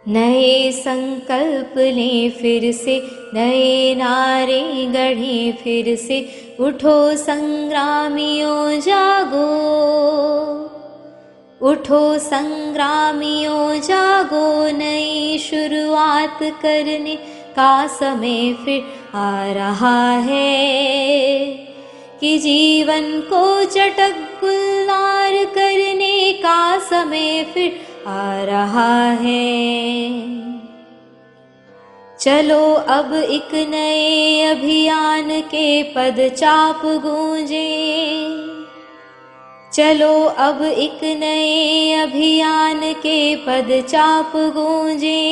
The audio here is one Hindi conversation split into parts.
नए संकल्प लें फिर से, नए नारे गढ़ें फिर से, उठो संग्रामियों जागो, उठो संग्रामियों जागो, नई शुरुआत करने का समय फिर आ रहा है, कि जीवन को चटक गुलजार करने का समय फिर आ रहा है। चलो अब एक नए अभियान के पदचाप गूंजे, चलो अब एक नए अभियान के पदचाप गूंजे,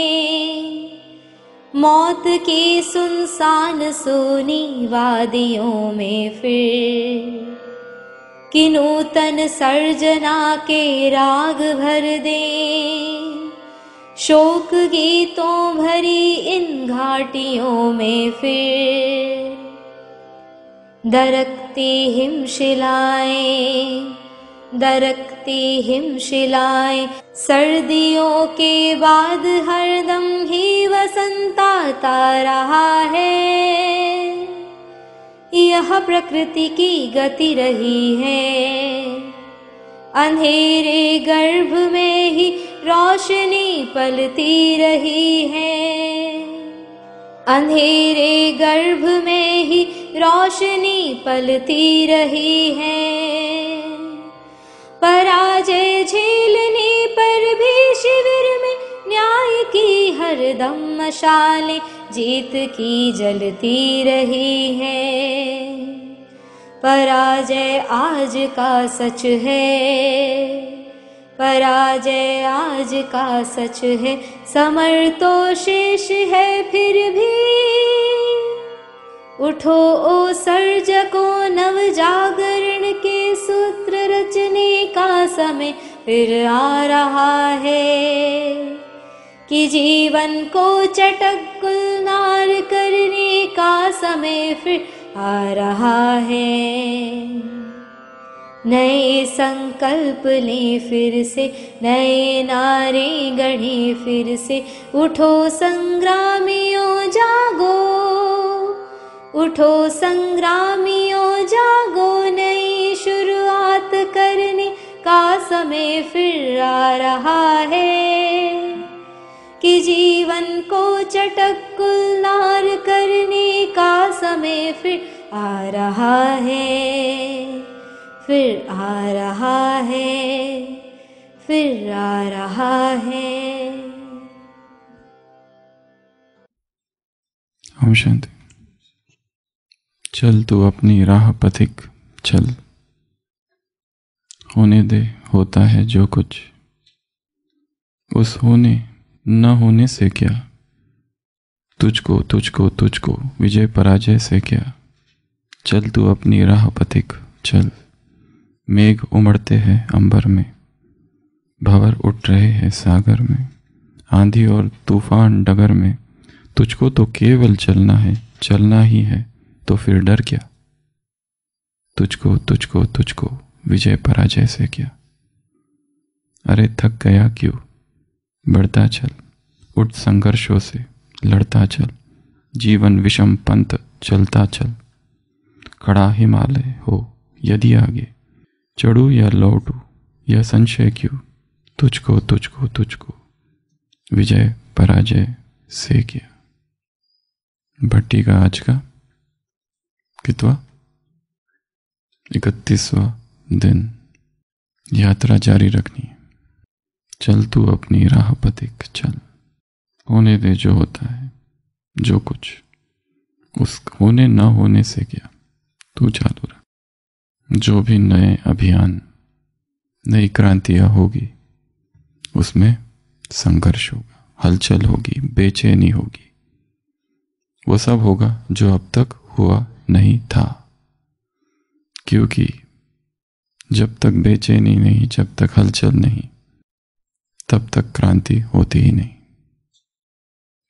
मौत की सुनसान सूनी वादियों में फिर कि नूतन सर्जना के राग भर दें, शोक गीतों भरी इन घाटियों में फिर दरकती हिमशिलाएं, दरकती हिमशिलाएं, सर्दियों के बाद हरदम ही वसंत आता रहा है, यह प्रकृति की गति रही है, अंधेरे गर्भ में ही रोशनी पलती रही है, अंधेरे गर्भ में ही रोशनी पलती रही है, पराजय झेलने पर भी शिविर में न्याय की हरदम मशालें जीत की जलती रही है, पराजय आज का सच है, पराजय आज का सच है, समर तो शेष है फिर भी, उठो ओ सर्जकों, नव जागरण के सूत्र रचने का समय फिर आ रहा है, कि जीवन को चटक गुलजार करने का समय फिर आ रहा है। नए संकल्प लें फिर से, नए नारे गढ़ें फिर से, उठो संग्रामियों जागो, उठो संग्रामियों जागो, नई शुरुआत करने का समय फिर आ रहा है, कि जीवन को चटक गुलजार करने का समय फिर आ रहा है, फिर आ रहा है, फिर आ रहा है। ओम शांति। चल तू अपनी राह पथिक चल, होने दे होता है जो कुछ, उस होने न होने से क्या, तुझको तुझको तुझको विजय पराजय से क्या। चल तू अपनी राह पथिक चल, मेघ उमड़ते हैं अंबर में, भंवर उठ रहे हैं सागर में, आंधी और तूफान डगर में, तुझको तो केवल चलना है, चलना ही है, तो फिर डर क्या। तुझको तुझको तुझको विजय पराजय से क्या। अरे थक गया क्यों, बढ़ता चल, उठ संघर्षों से लड़ता चल, जीवन विषम पंथ चलता चल, खड़ा हिमालय हो यदि आगे, चढ़ूं या लौटूं यह संशय क्यों। तुझको तुझको तुझको विजय पराजय से क्या। भट्टी का आज का कितवा 31वां दिन। यात्रा जारी रखनी है। चल तू अपनी राह पथिक चल, होने दे जो होता है जो कुछ, उस होने न होने से क्या। तू चालू रह। जो भी नए अभियान नई क्रांतियां होगी उसमें संघर्ष होगा, हलचल होगी, बेचैनी होगी, वो सब होगा जो अब तक हुआ नहीं था। क्योंकि जब तक बेचैनी नहीं, जब तक हलचल नहीं, तब तक क्रांति होती ही नहीं।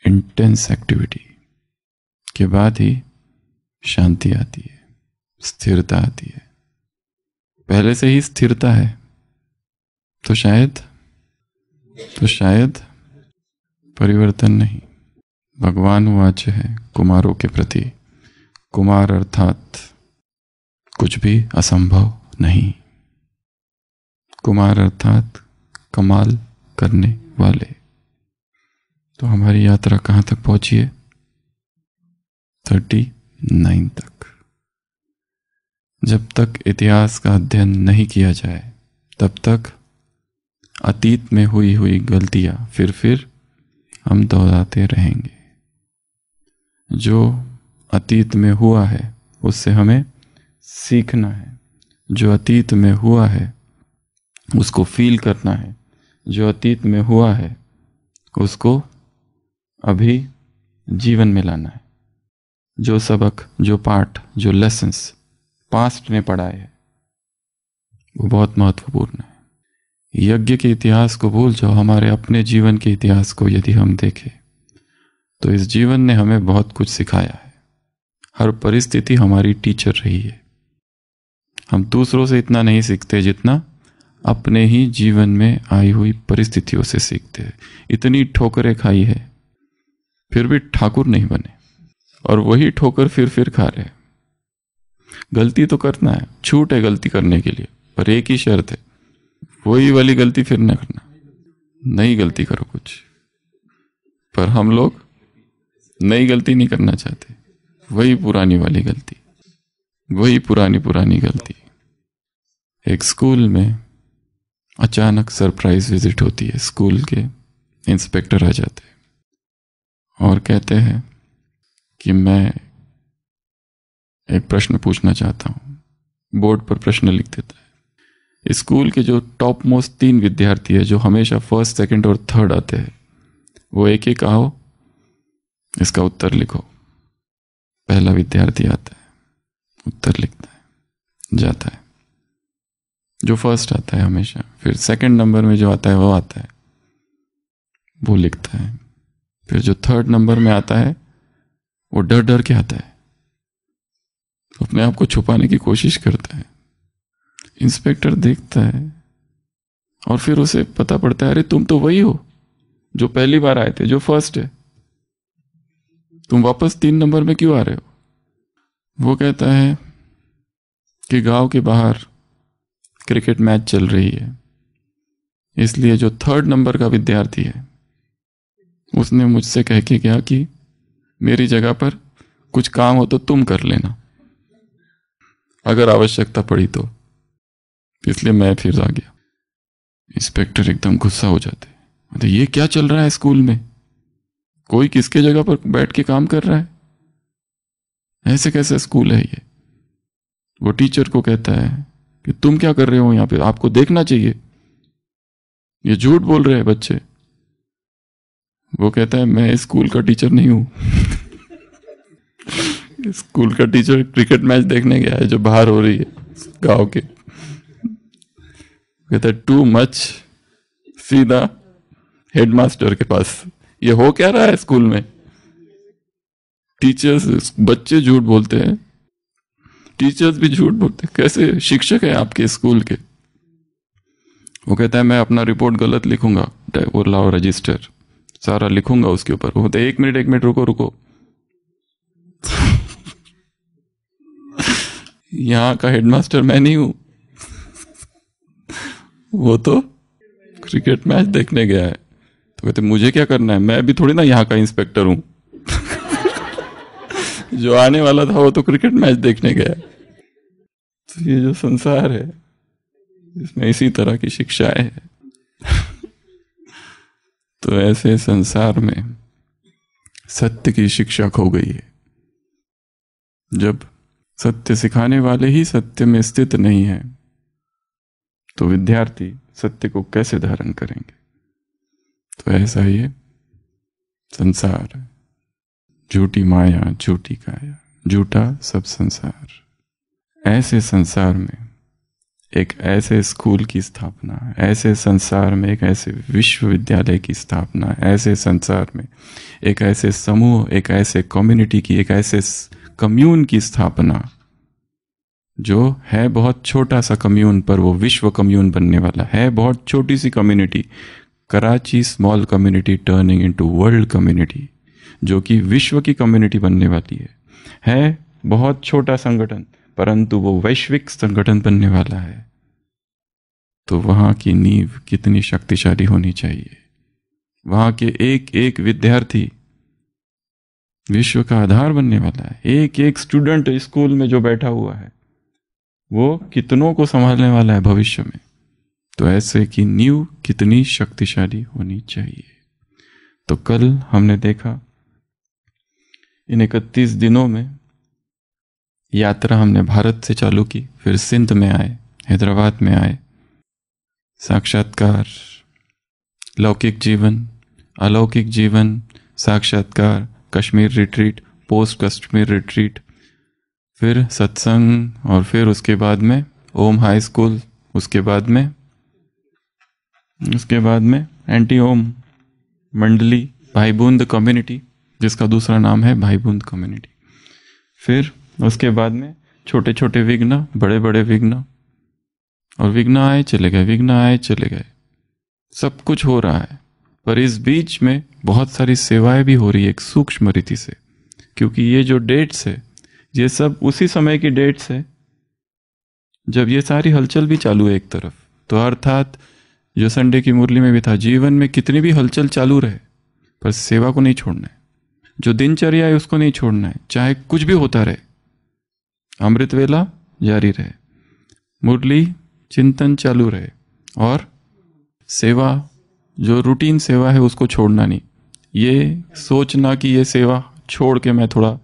इंटेंस एक्टिविटी के बाद ही शांति आती है, स्थिरता आती है। पहले से ही स्थिरता है तो शायद परिवर्तन नहीं। भगवान वाच्य है कुमारों के प्रति, कुमार अर्थात कुछ भी असंभव नहीं। कुमार अर्थात कमाल करने वाले। तो हमारी यात्रा कहाँ तक पहुंची है? 39 तक। जब तक इतिहास का अध्ययन नहीं किया जाए तब तक अतीत में हुई हुई गलतियां फिर हम दोहराते रहेंगे। जो अतीत में हुआ है उससे हमें सीखना है। जो अतीत में हुआ है उसको फील करना है। जो अतीत में हुआ है उसको अभी जीवन में लाना है। जो सबक, जो पाठ, जो लेसन्स पास्ट ने पढ़ाए हैं वो बहुत महत्वपूर्ण है। यज्ञ के इतिहास को भूल जाओ, हमारे अपने जीवन के इतिहास को यदि हम देखें तो इस जीवन ने हमें बहुत कुछ सिखाया है। हर परिस्थिति हमारी टीचर रही है। हम दूसरों से इतना नहीं सीखते जितना अपने ही जीवन में आई हुई परिस्थितियों से सीखते हैं। इतनी ठोकरें खाई है फिर भी ठाकुर नहीं बने, और वही ठोकर फिर खा रहे हैं। गलती तो करना है, छूट है गलती करने के लिए, पर एक ही शर्त है, वही वाली गलती फिर न करना। नई गलती करो कुछ, पर हम लोग नई गलती नहीं करना चाहते, वही पुरानी वाली गलती, वही पुरानी गलती। एक स्कूल में अचानक सरप्राइज विजिट होती है। स्कूल के इंस्पेक्टर आ जाते हैं और कहते हैं कि मैं एक प्रश्न पूछना चाहता हूं। बोर्ड पर प्रश्न लिख देता है। स्कूल के जो टॉप मोस्ट 3 विद्यार्थी है, जो हमेशा फर्स्ट, सेकंड और थर्ड आते हैं, वो एक एक आओ, इसका उत्तर लिखो। पहला विद्यार्थी आता है, उत्तर लिखता है, जाता है। जो फर्स्ट आता है हमेशा, फिर सेकंड नंबर में जो आता है वो आता है, वो लिखता है। फिर जो थर्ड नंबर में आता है वो डर डर के आता है, अपने आप को छुपाने की कोशिश करता है। इंस्पेक्टर देखता है और फिर उसे पता पड़ता है, अरे तुम तो वही हो जो पहली बार आए थे, जो फर्स्ट है। तुम वापस 3 नंबर में क्यों आ रहे हो? वो कहता है कि गांव के बाहर क्रिकेट मैच चल रही है, इसलिए जो थर्ड नंबर का विद्यार्थी है उसने मुझसे कह के गया कि मेरी जगह पर कुछ काम हो तो तुम कर लेना, अगर आवश्यकता पड़ी तो। इसलिए मैं फिर आ गया। इंस्पेक्टर एकदम गुस्सा हो जाते, तो ये क्या चल रहा है स्कूल में? कोई किसके जगह पर बैठ के काम कर रहा है? ऐसे कैसे स्कूल है ये? वो टीचर को कहता है कि तुम क्या कर रहे हो यहां पे, आपको देखना चाहिए, ये झूठ बोल रहे हैं बच्चे। वो कहता है मैं स्कूल का टीचर नहीं हूं। स्कूल का टीचर क्रिकेट मैच देखने गया है जो बाहर हो रही है गांव के। कहता है टू मच, सीधा हेडमास्टर के पास। ये हो क्या रहा है स्कूल में? टीचर्स, बच्चे झूठ बोलते हैं, टीचर्स भी झूठ बोलते हैं। कैसे शिक्षक है आपके स्कूल के? वो कहता है मैं अपना रिपोर्ट गलत लिखूंगा, वो लाओ रजिस्टर, सारा लिखूंगा उसके ऊपर। वो कहता है 1 मिनट रुको। यहां का हेडमास्टर मैं नहीं हूं, वो तो क्रिकेट मैच देखने गया है। तो कहते मुझे क्या करना है, मैं भी थोड़ी ना यहाँ का इंस्पेक्टर हूं। जो आने वाला था वो तो क्रिकेट मैच देखने गया। तो ये जो संसार है इसमें इसी तरह की शिक्षाएं है। तो ऐसे संसार में सत्य की शिक्षा खो गई है। जब सत्य सिखाने वाले ही सत्य में स्थित नहीं है तो विद्यार्थी सत्य को कैसे धारण करेंगे? तो ऐसा ही है संसार, झूठी माया, झूठी काया, झूठा सब संसार। ऐसे संसार में एक ऐसे स्कूल की स्थापना, ऐसे संसार में एक ऐसे विश्वविद्यालय की स्थापना, ऐसे संसार में एक ऐसे समूह, एक ऐसे कम्युनिटी की, एक ऐसे कम्यून की स्थापना जो है बहुत छोटा सा कम्यून, पर वो विश्व कम्यून बनने वाला है। बहुत छोटी सी community, Karachi small community turning into world community, जो कि विश्व की कम्युनिटी बनने वाली है बहुत छोटा संगठन, परंतु वो वैश्विक संगठन बनने वाला है। तो वहाँ की नींव कितनी शक्तिशाली होनी चाहिए। वहाँ के एक एक विद्यार्थी विश्व का आधार बनने वाला है। एक एक स्टूडेंट स्कूल में जो बैठा हुआ है वो कितनों को संभालने वाला है भविष्य में। तो ऐसे की नींव कितनी शक्तिशाली होनी चाहिए। तो कल हमने देखा इन 31 दिनों में यात्रा हमने भारत से चालू की, फिर सिंध में आए, हैदराबाद में आए, साक्षात्कार, लौकिक जीवन, अलौकिक जीवन, साक्षात्कार, Kashmir retreat, post Kashmir retreat, फिर सत्संग, और फिर उसके बाद में ओम हाई स्कूल, उसके बाद में एंटी ओम मंडली, भाई बूंद कम्युनिटी, जिसका दूसरा नाम है भाई बूंद कम्युनिटी। फिर उसके बाद में छोटे छोटे विघ्न, बड़े बड़े विघ्न, और विघ्न आए चले गए, विघ्न आए चले गए, सब कुछ हो रहा है। पर इस बीच में बहुत सारी सेवाएं भी हो रही है एक सूक्ष्म रीति से, क्योंकि ये जो डेट्स है ये सब उसी समय की डेट्स है जब ये सारी हलचल भी चालू है एक तरफ। तो अर्थात जो संडे की मुरली में भी था, जीवन में कितनी भी हलचल चालू रहे पर सेवा को नहीं छोड़ना है, जो दिनचर्या है उसको नहीं छोड़ना है, चाहे कुछ भी होता रहे, अमृत वेला जारी रहे, मुरली चिंतन चालू रहे, और सेवा जो रूटीन सेवा है उसको छोड़ना नहीं। ये सोचना कि ये सेवा छोड़ के मैं थोड़ा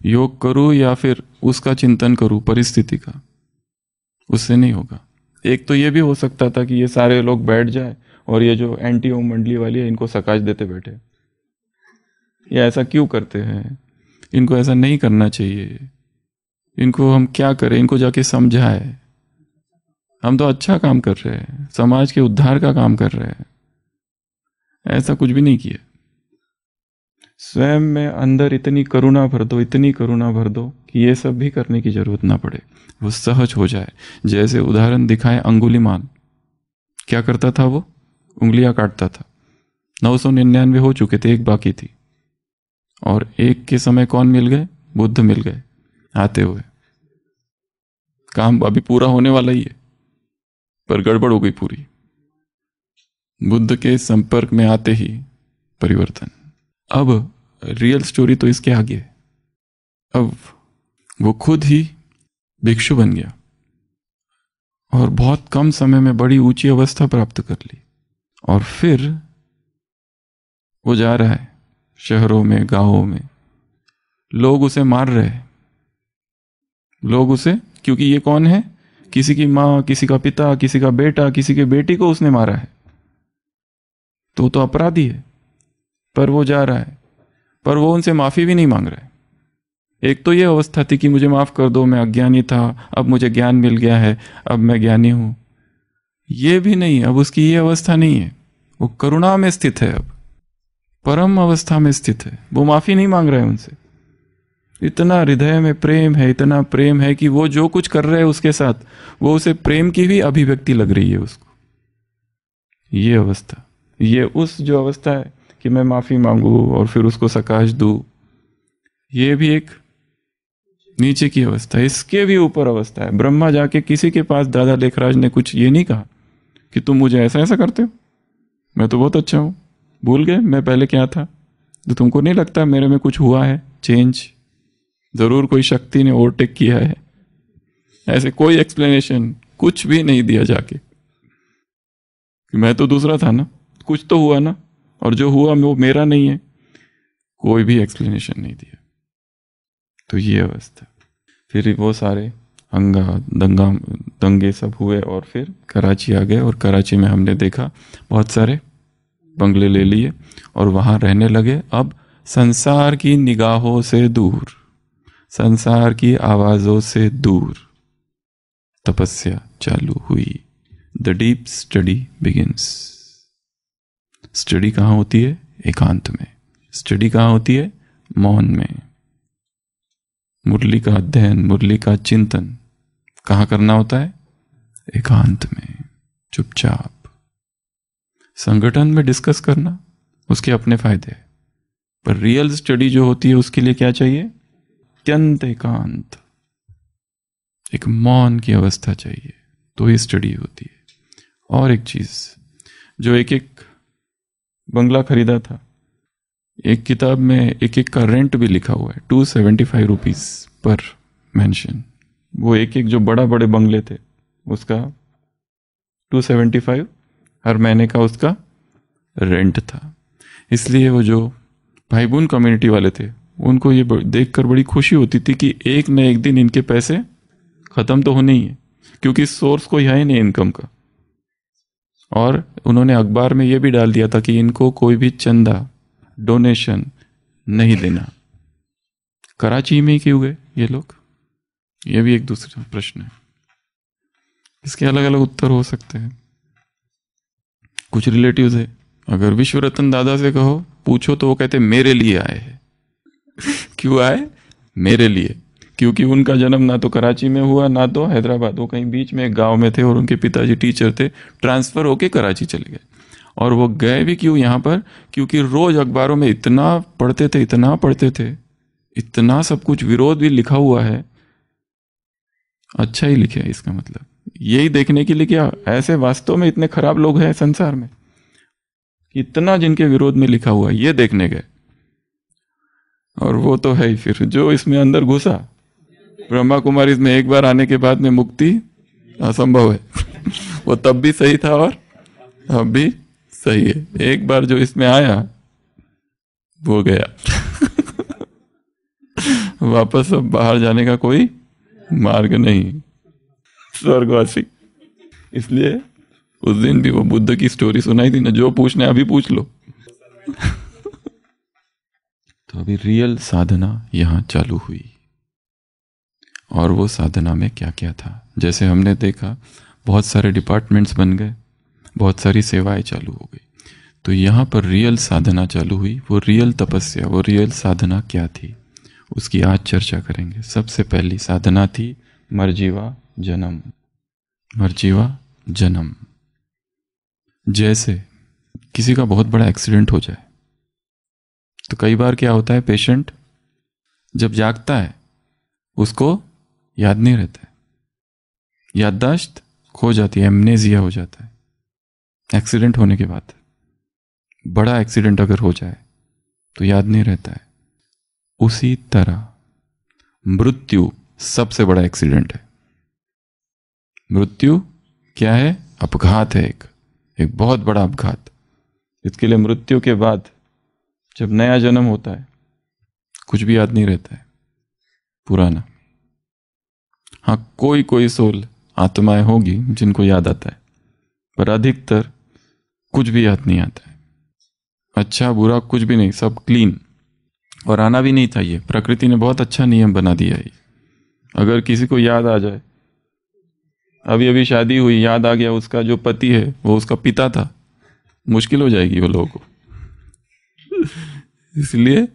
योग करूं या फिर उसका चिंतन करूं परिस्थिति का, उससे नहीं होगा। एक तो ये भी हो सकता था कि ये सारे लोग बैठ जाए और ये जो एंटी ओम मंडली वाली है इनको सकाश देते बैठे, ये ऐसा क्यों करते हैं, इनको ऐसा नहीं करना चाहिए, इनको हम क्या करें, इनको जाके समझाए, हम तो अच्छा काम कर रहे हैं, समाज के उद्धार का काम कर रहे हैं। ऐसा कुछ भी नहीं किया। स्वयं में अंदर इतनी करुणा भर दो, इतनी करुणा भर दो कि ये सब भी करने की जरूरत ना पड़े, वो सहज हो जाए। जैसे उदाहरण दिखाए अंगुलीमाल, क्या करता था वो, उंगलियां काटता था, 999 हो चुके थे, एक बाकी थी, और एक के समय कौन मिल गए, बुद्ध मिल गए आते हुए। काम अभी पूरा होने वाला ही है पर गड़बड़ हो गई पूरी। बुद्ध के संपर्क में आते ही परिवर्तन। अब रियल स्टोरी तो इसके आगे है। अब वो खुद ही भिक्षु बन गया और बहुत कम समय में बड़ी ऊंची अवस्था प्राप्त कर ली, और फिर वो जा रहा है शहरों में, गांवों में, लोग उसे मार रहे हैं, लोग उसे, क्योंकि ये कौन है, किसी की माँ, किसी का पिता, किसी का बेटा, किसी की बेटी को उसने मारा है, तो अपराधी है। पर वो जा रहा है, पर वो उनसे माफी भी नहीं मांग रहा है। एक तो ये अवस्था थी कि मुझे माफ कर दो, मैं अज्ञानी था, अब मुझे ज्ञान मिल गया है, अब मैं ज्ञानी हूं। ये भी नहीं, अब उसकी ये अवस्था नहीं है, वो करुणा में स्थित है, अब परम अवस्था में स्थित है, वो माफी नहीं मांग रहा है उनसे। इतना हृदय में प्रेम है, इतना प्रेम है कि वो जो कुछ कर रहे हैं उसके साथ, वो उसे प्रेम की भी अभिव्यक्ति लग रही है उसको। ये अवस्था, ये उस जो अवस्था है कि मैं माफी मांगू और फिर उसको सकाश दूं, ये भी एक नीचे की अवस्था है। इसके भी ऊपर अवस्था है। ब्रह्मा जाके किसी के पास दादा लेखराज ने कुछ ये नहीं कहा कि तुम मुझे ऐसा ऐसा करते हो, मैं तो बहुत अच्छा हूं, भूल गए मैं पहले क्या था, तो तुमको नहीं लगता मेरे में कुछ हुआ है चेंज, जरूर कोई शक्ति ने ओवरटेक किया है। ऐसे कोई एक्सप्लेनेशन कुछ भी नहीं दिया जाके कि मैं तो दूसरा था ना, कुछ तो हुआ ना, और जो हुआ वो मेरा नहीं है, कोई भी एक्सप्लेनेशन नहीं दिया। तो ये अवस्था। फिर वो सारे दंगे सब हुए और फिर कराची आ गए, और कराची में हमने देखा बहुत सारे बंगले ले लिए और वहां रहने लगे। अब संसार की निगाहों से दूर, संसार की आवाजों से दूर तपस्या चालू हुई। The deep study begins. Study कहाँ होती है? एकांत में। स्टडी कहाँ होती है? मौन में। मुरली का अध्ययन, मुरली का चिंतन कहाँ करना होता है? एकांत में, चुपचाप। संगठन में डिस्कस करना उसके अपने फायदे हैं, पर रियल स्टडी जो होती है उसके लिए क्या चाहिए? अत्यंत एकांत, एक मौन की अवस्था चाहिए, तो ही स्टडी होती है। और एक चीज, जो एक एक बंगला खरीदा था, एक किताब में एक एक का रेंट भी लिखा हुआ है, 275 रुपीज पर मेंशन। वो एक एक जो बड़ा बड़े बंगले थे उसका 275 हर महीने का उसका रेंट था। इसलिए वो जो भाई बहन कम्युनिटी वाले थे उनको ये देखकर बड़ी खुशी होती थी कि एक न एक दिन इनके पैसे खत्म तो होने ही है, क्योंकि सोर्स कोई है ही नहीं इनकम का। और उन्होंने अखबार में ये भी डाल दिया था कि इनको कोई भी चंदा, डोनेशन नहीं देना। कराची में ही क्यों गए ये लोग? ये भी एक दूसरा प्रश्न है, इसके अलग अलग उत्तर हो सकते हैं। कुछ रिलेटिव्स है, अगर विश्व रतन दादा से कहो, पूछो तो वो कहते मेरे लिए आए हैं। क्यों आए? मेरे लिए, क्योंकि उनका जन्म ना तो कराची में हुआ ना तो हैदराबाद, वो कहीं बीच में एक गांव में थे और उनके पिताजी टीचर थे, ट्रांसफर होके कराची चले गए। और वो गए भी क्यों यहाँ पर? क्योंकि रोज अखबारों में इतना पढ़ते थे, इतना पढ़ते थे, इतना सब कुछ विरोध भी लिखा हुआ है। अच्छा ही लिखे, इसका मतलब यही देखने के लिए क्या ऐसे वास्तव में इतने खराब लोग हैं संसार में, इतना जिनके विरोध में लिखा हुआ है, ये देखने गए। और वो तो है ही, फिर जो इसमें अंदर घुसा, ब्रह्मा कुमारी में एक बार आने के बाद में मुक्ति असंभव है। वो तब भी सही था और अब भी सही है। एक बार जो इसमें आया वो गया। वापस अब बाहर जाने का कोई मार्ग नहीं, स्वर्गवासी। इसलिए उस दिन भी वो बुद्ध की स्टोरी सुनाई थी ना, जो पूछना है अभी पूछ लो। तो अभी रियल साधना यहां चालू हुई। और वो साधना में क्या क्या था, जैसे हमने देखा बहुत सारे डिपार्टमेंट्स बन गए, बहुत सारी सेवाएं चालू हो गई। तो यहाँ पर रियल साधना चालू हुई। वो रियल तपस्या, वो रियल साधना क्या थी, उसकी आज चर्चा करेंगे। सबसे पहली साधना थी मरजीवा जन्म। मरजीवा जन्म, जैसे किसी का बहुत बड़ा एक्सीडेंट हो जाए तो कई बार क्या होता है, पेशेंट जब जागता है उसको याद नहीं रहता है, याददाश्त खो जाती है, एमनेजिया हो जाता है एक्सीडेंट होने के बाद। बड़ा एक्सीडेंट अगर हो जाए तो याद नहीं रहता है। उसी तरह मृत्यु सबसे बड़ा एक्सीडेंट है। मृत्यु क्या है? अपघात है, एक बहुत बड़ा अपघात। इसके लिए मृत्यु के बाद जब नया जन्म होता है कुछ भी याद नहीं रहता है पुराना। हाँ, कोई कोई सोल आत्माएं होगी जिनको याद आता है, पर अधिकतर कुछ भी याद नहीं आता है। अच्छा बुरा कुछ भी नहीं, सब क्लीन। और आना भी नहीं चाहिए, प्रकृति ने बहुत अच्छा नियम बना दिया है। अगर किसी को याद आ जाए, अभी अभी शादी हुई, याद आ गया उसका जो पति है वो उसका पिता था, मुश्किल हो जाएगी वो लोगों को। इसलिए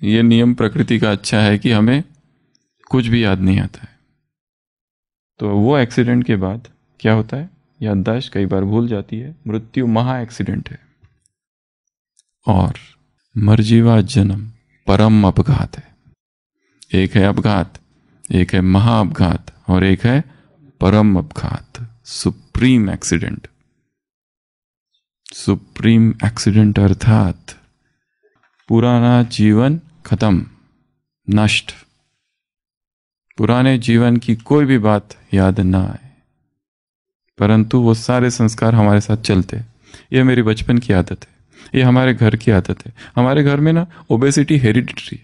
ये नियम प्रकृति का अच्छा है कि हमें कुछ भी याद नहीं आता है। तो वो एक्सीडेंट के बाद क्या होता है, याददाश्त कई बार भूल जाती है। मृत्यु महा एक्सीडेंट है। और मरजीवा जन्म परम अपघात है। एक है अपघात, एक है महा अपघात, और एक है परम अपघात, सुप्रीम एक्सीडेंट। सुप्रीम एक्सीडेंट अर्थात पुराना जीवन खत्म, नष्ट। पुराने जीवन की कोई भी बात याद ना आए, परंतु वो सारे संस्कार हमारे साथ चलते। ये मेरी बचपन की आदत है, ये हमारे घर की आदत है। हमारे घर में ना ओबेसिटी हेरिडिटरी,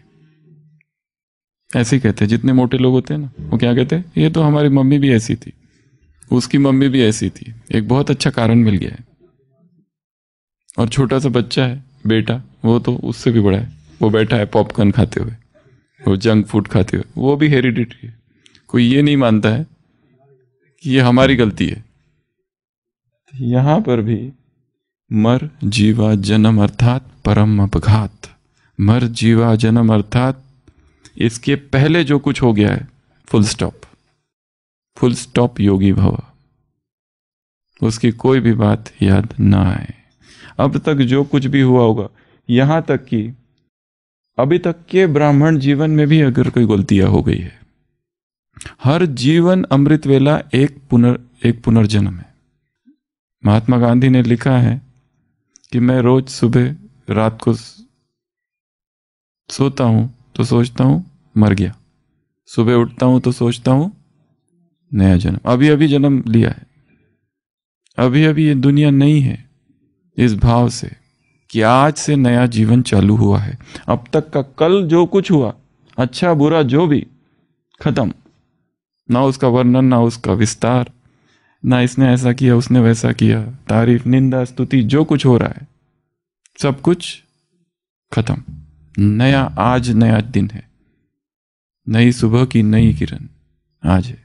ऐसे ही कहते हैं। जितने मोटे लोग होते हैं ना, वो क्या कहते हैं, ये तो हमारी मम्मी भी ऐसी थी, उसकी मम्मी भी ऐसी थी। एक बहुत अच्छा कारण मिल गया है। और छोटा सा बच्चा है, बेटा, वो तो उससे भी बड़ा है, वो बैठा है पॉपकॉर्न खाते हुए, वो जंक फूड खाते हुए, वो भी हेरिडिटरी है। कोई ये नहीं मानता है कि ये हमारी गलती है। यहां पर भी मर जीवा जन्म अर्थात परम अपघात। मर जीवा जन्म अर्थात इसके पहले जो कुछ हो गया है, फुल स्टॉप। फुल स्टॉप योगी भव, उसकी कोई भी बात याद ना आए। अब तक जो कुछ भी हुआ होगा, यहाँ तक कि अभी तक के ब्राह्मण जीवन में भी अगर कोई गलतियां हो गई है, हर जीवन अमृत वेला एक पुनर्जन्म है। महात्मा गांधी ने लिखा है कि मैं रोज सुबह रात को सोता हूं तो सोचता हूं मर गया, सुबह उठता हूं तो सोचता हूं नया जन्म, अभी अभी जन्म लिया है, अभी अभी ये दुनिया नहीं है, इस भाव से कि आज से नया जीवन चालू हुआ है। अब तक का कल जो कुछ हुआ, अच्छा बुरा जो भी, खत्म। ना उसका वर्णन, ना उसका विस्तार, ना इसने ऐसा किया उसने वैसा किया, तारीफ निंदा स्तुति जो कुछ हो रहा है सब कुछ खत्म। नया, आज नया दिन है, नई सुबह की नई किरण आज है।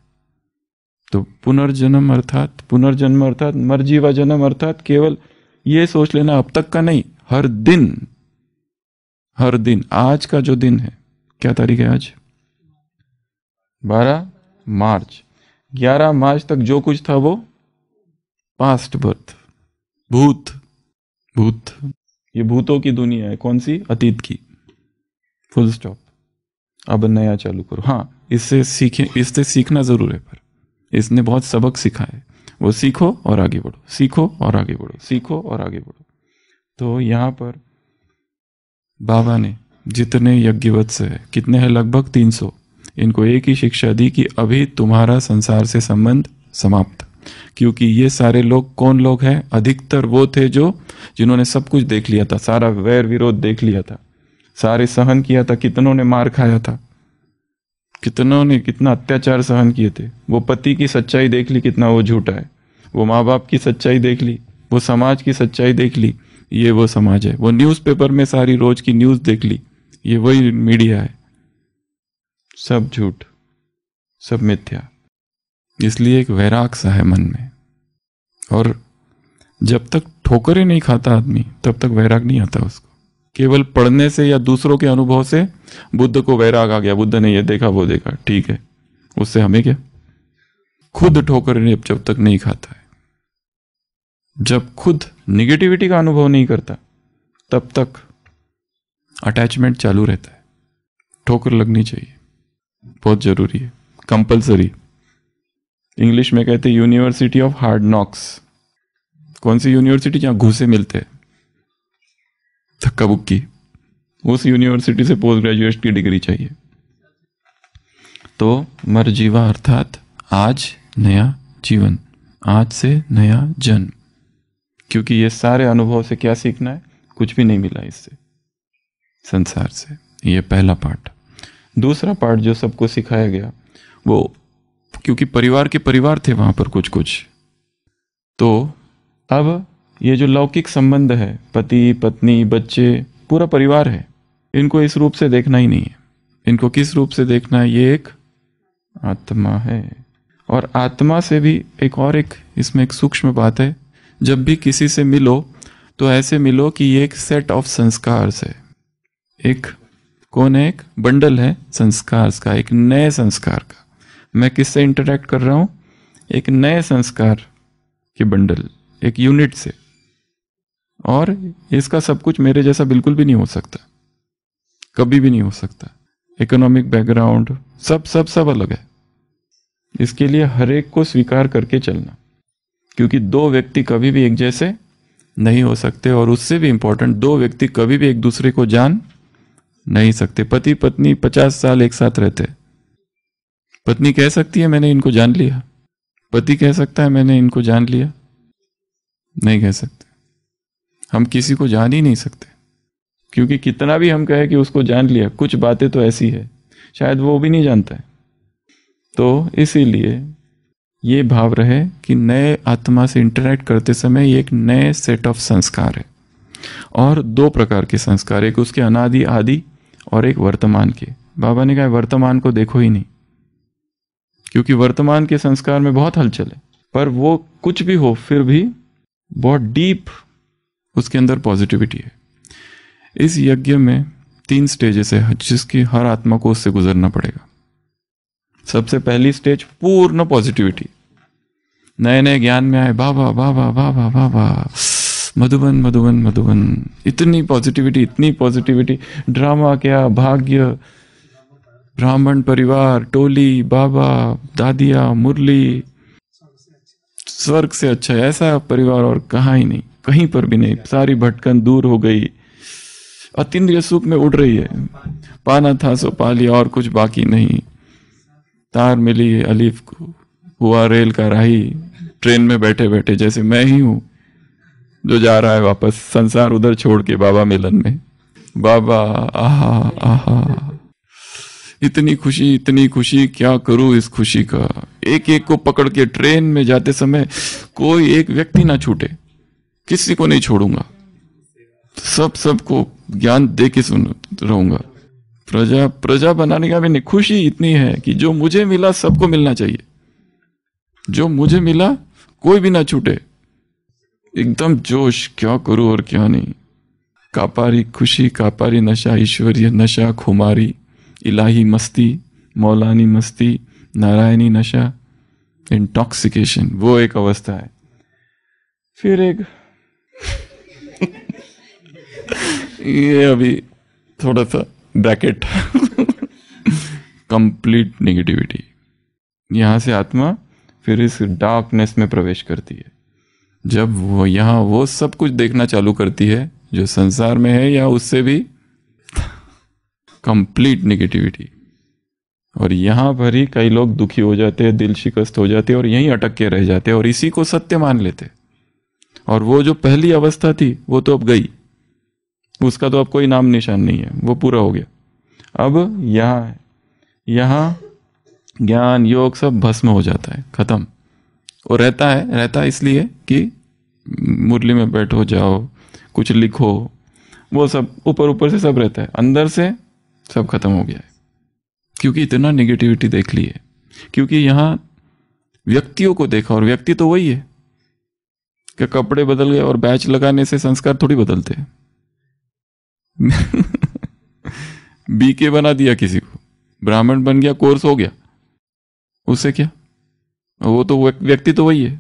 तो पुनर्जन्म अर्थात मरजीवा जन्म अर्थात केवल ये सोच लेना अब तक का नहीं, हर दिन आज का जो दिन है, क्या तारीख है आज? 12 मार्च। 11 मार्च तक जो कुछ था वो पास्ट बर्थ, भूत। ये भूतों की दुनिया है, कौन सी? अतीत की, फुल स्टॉप। अब नया चालू करो। हाँ, इससे सीखना जरूर है, पर इसने बहुत सबक सिखाया। वो सीखो और आगे बढ़ो, सीखो और आगे बढ़ो, सीखो और आगे बढ़ो। तो यहाँ पर बाबा ने जितने यज्ञवत्स है, कितने हैं? लगभग 300, इनको एक ही शिक्षा दी कि अभी तुम्हारा संसार से संबंध समाप्त। क्योंकि ये सारे लोग कौन लोग हैं? अधिकतर वो थे जिन्होंने सब कुछ देख लिया था, सारा वैर विरोध देख लिया था, सारे सहन किया था, कितनों ने मार खाया था, कितनों ने कितना अत्याचार सहन किए थे। वो पति की सच्चाई देख ली, कितना वो झूठा है। वो माँ बाप की सच्चाई देख ली, वो समाज की सच्चाई देख ली, ये वो समाज है। वो न्यूज़पेपर में सारी रोज की न्यूज़ देख ली, ये वही मीडिया है। सब झूठ, सब मिथ्या। इसलिए एक वैराग सा है मन में। और जब तक ठोकरें नहीं खाता आदमी, तब तक वैराग नहीं आता उसको। केवल पढ़ने से या दूसरों के अनुभव से बुद्ध को वैराग आ गया, बुद्ध ने ये देखा वो देखा, ठीक है, उससे हमें क्या? खुद ठोकरें जब तक नहीं खाता है, जब खुद निगेटिविटी का अनुभव नहीं करता, तब तक अटैचमेंट चालू रहता है। ठोकर लगनी चाहिए, बहुत जरूरी है, कंपलसरी। इंग्लिश में कहते हैं यूनिवर्सिटी ऑफ हार्ड नॉक्स। कौन सी यूनिवर्सिटी? जहां घूसे मिलते हैं, धक्का बुक्की, उस यूनिवर्सिटी से पोस्ट ग्रेजुएट की डिग्री चाहिए। तो मरजीवा अर्थात आज नया जीवन, आज से नया जन्म। क्योंकि ये सारे अनुभव से क्या सीखना है? कुछ भी नहीं मिला इससे, संसार से। ये पहला पार्ट। दूसरा पार्ट जो सबको सिखाया गया, वो क्योंकि परिवार के परिवार थे वहां पर कुछ, तो अब ये जो लौकिक संबंध है, पति पत्नी बच्चे, पूरा परिवार है, इनको इस रूप से देखना ही नहीं है। इनको किस रूप से देखना है? ये एक आत्मा है। और आत्मा से भी एक इसमें एक सूक्ष्म बात है। जब भी किसी से मिलो तो ऐसे मिलो कि ये एक सेट ऑफ संस्कार है। एक कौन है? एक बंडल है संस्कार का, एक नए संस्कार का। मैं किससे इंटरेक्ट कर रहा हूं? एक नए संस्कार के बंडल, एक यूनिट से। और इसका सब कुछ मेरे जैसा बिल्कुल भी नहीं हो सकता, कभी भी नहीं हो सकता। इकोनॉमिक बैकग्राउंड सब अलग है। इसके लिए हर एक को स्वीकार करके चलना, क्योंकि दो व्यक्ति कभी भी एक जैसे नहीं हो सकते। और उससे भी इंपॉर्टेंट, दो व्यक्ति कभी भी एक दूसरे को जान नहीं सकते। पति पत्नी 50 साल एक साथ रहते, पत्नी कह सकती है मैंने इनको जान लिया, पति कह सकता है मैंने इनको जान लिया? नहीं कह सकते। हम किसी को जान ही नहीं सकते, क्योंकि कितना भी हम कहें कि उसको जान लिया, कुछ बातें तो ऐसी है शायद वो भी नहीं जानता है। तो इसीलिए ये भाव रहे कि नए आत्मा से इंटरेक्ट करते समय ये एक नए सेट ऑफ संस्कार है। और दो प्रकार के संस्कार, एक उसके अनादि आदि और एक वर्तमान के। बाबा ने कहा वर्तमान को देखो ही नहीं, क्योंकि वर्तमान के संस्कार में बहुत हलचल है, पर वो कुछ भी हो फिर भी बहुत डीप उसके अंदर पॉजिटिविटी है। इस यज्ञ में 3 स्टेजेस है जिसकी हर आत्मा को उससे गुजरना पड़ेगा। सबसे पहली स्टेज पूर्ण पॉजिटिविटी। नए नए ज्ञान में आए, बाबा बाबा बाबा बाबा, मधुबन मधुबन मधुबन, इतनी पॉजिटिविटी, ड्रामा क्या, भाग्य, ब्राह्मण परिवार, टोली, बाबा दादिया, मुरली, स्वर्ग से अच्छा है ऐसा परिवार और कहाँ ही नहीं, कहीं पर भी नहीं। सारी भटकन दूर हो गई, अतीन्द्रिय सुख में उड़ रही है। पाना था सो पा लिया और कुछ बाकी नहीं। तार मिली अलीफ को, हुआ रेल का राही, ट्रेन में बैठे बैठे जैसे मैं ही हूं जो जा रहा है वापस संसार उधर छोड़ के बाबा मिलन में। बाबा आहा आहा, इतनी खुशी, क्या करूं इस खुशी का। एक एक को पकड़ के ट्रेन में जाते समय कोई एक व्यक्ति ना छूटे, किसी को नहीं छोड़ूंगा, सबको ज्ञान दे के सुन रहूंगा। प्रजा बनाने का भी नहीं, खुशी इतनी है कि जो मुझे मिला सबको मिलना चाहिए, जो मुझे मिला कोई भी ना छूटे। एकदम जोश, क्या करूं और क्या नहीं। कापारी खुशी, कापारी नशा, ईश्वरीय नशा, खुमारी, इलाही मस्ती, मौलानी मस्ती, नारायणी नशा, इंटॉक्सिकेशन, वो एक अवस्था है। फिर एक ये अभी थोड़ा सा ब्रैकेट कंप्लीट नेगेटिविटी। यहां से आत्मा फिर इस डार्कनेस में प्रवेश करती है। जब वो यहां वो सब कुछ देखना चालू करती है जो संसार में है या उससे भी कंप्लीट नेगेटिविटी। और यहां पर ही कई लोग दुखी हो जाते हैं, दिल शिकस्त हो जाते हैं और यहीं अटक के रह जाते हैं और इसी को सत्य मान लेते। और वो जो पहली अवस्था थी वो तो अब गई, उसका तो अब कोई नाम निशान नहीं है, वो पूरा हो गया। अब यहां ज्ञान योग सब भस्म हो जाता है, खत्म। और रहता है इसलिए कि मुरली में बैठो, जाओ, कुछ लिखो, वो सब ऊपर से सब रहता है, अंदर से सब खत्म हो गया है। क्योंकि इतना नेगेटिविटी देख ली है, क्योंकि यहां व्यक्तियों को देखा और व्यक्ति तो वही है कि कपड़े बदल गए और बैच लगाने से संस्कार थोड़ी बदलते हैं। बीके बना दिया किसी को, ब्राह्मण बन गया, कोर्स हो गया, उससे क्या, वो तो व्यक्ति तो वही है,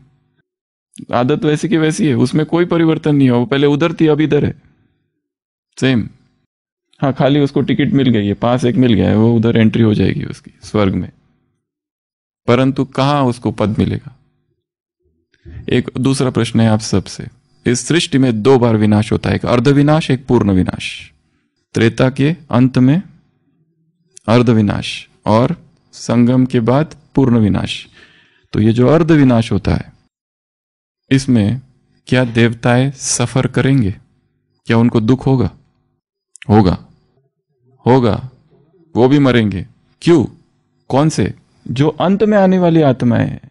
आदत वैसी की वैसी है, उसमें कोई परिवर्तन नहीं है। वो पहले उधर थी अब इधर है, सेम। हाँ, खाली उसको टिकट मिल गई है, पास एक मिल गया है, वो उधर एंट्री हो जाएगी उसकी स्वर्ग में, परंतु कहां उसको पद मिलेगा। एक दूसरा प्रश्न है आप सबसे, इस सृष्टि में 2 बार विनाश होता है, एक अर्ध विनाश, एक पूर्ण विनाश। त्रेता के अंत में अर्ध विनाश और संगम के बाद पूर्ण विनाश। तो ये जो अर्ध विनाश होता है, इसमें क्या देवताएं सफर करेंगे? क्या उनको दुख होगा? होगा, वो भी मरेंगे। क्यों? कौन से? जो अंत में आने वाली आत्माएं हैं,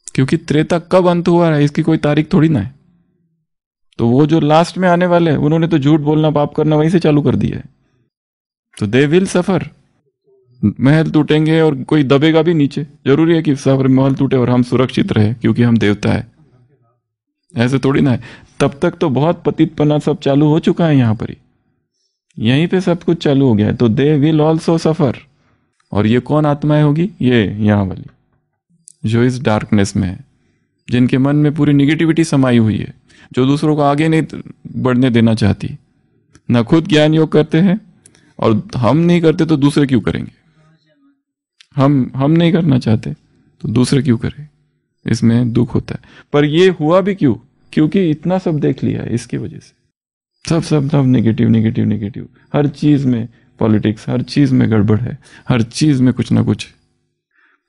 क्योंकि त्रेता कब अंत हुआ है इसकी कोई तारीख थोड़ी ना है। तो वो जो लास्ट में आने वाले हैं, उन्होंने तो झूठ बोलना, पाप करना वहीं से चालू कर दिया है, तो दे विल सफर। महल टूटेंगे और कोई दबेगा भी नीचे। जरूरी है कि सफर महल टूटे और हम सुरक्षित रहे क्योंकि हम देवता है, ऐसे थोड़ी ना है। तब तक तो बहुत पतितपना सब चालू हो चुका है, यहां पर ही, यहीं पे सब कुछ चालू हो गया है। तो दे विल ऑल्सो सफर। और ये कौन आत्माएं होगी? ये यहां वाली जो इस डार्कनेस में है, जिनके मन में पूरी निगेटिविटी समाई हुई है, जो दूसरों को आगे नहीं बढ़ने देना चाहती, ना खुद ज्ञान योग करते हैं, और हम नहीं करते तो दूसरे क्यों करेंगे। हम नहीं करना चाहते तो दूसरे क्यों करें, इसमें दुख होता है। पर ये हुआ भी क्यों? क्योंकि इतना सब देख लिया है, इसकी वजह से सब नेगेटिव। हर चीज में पॉलिटिक्स, हर चीज में गड़बड़ है, हर चीज में कुछ ना कुछ।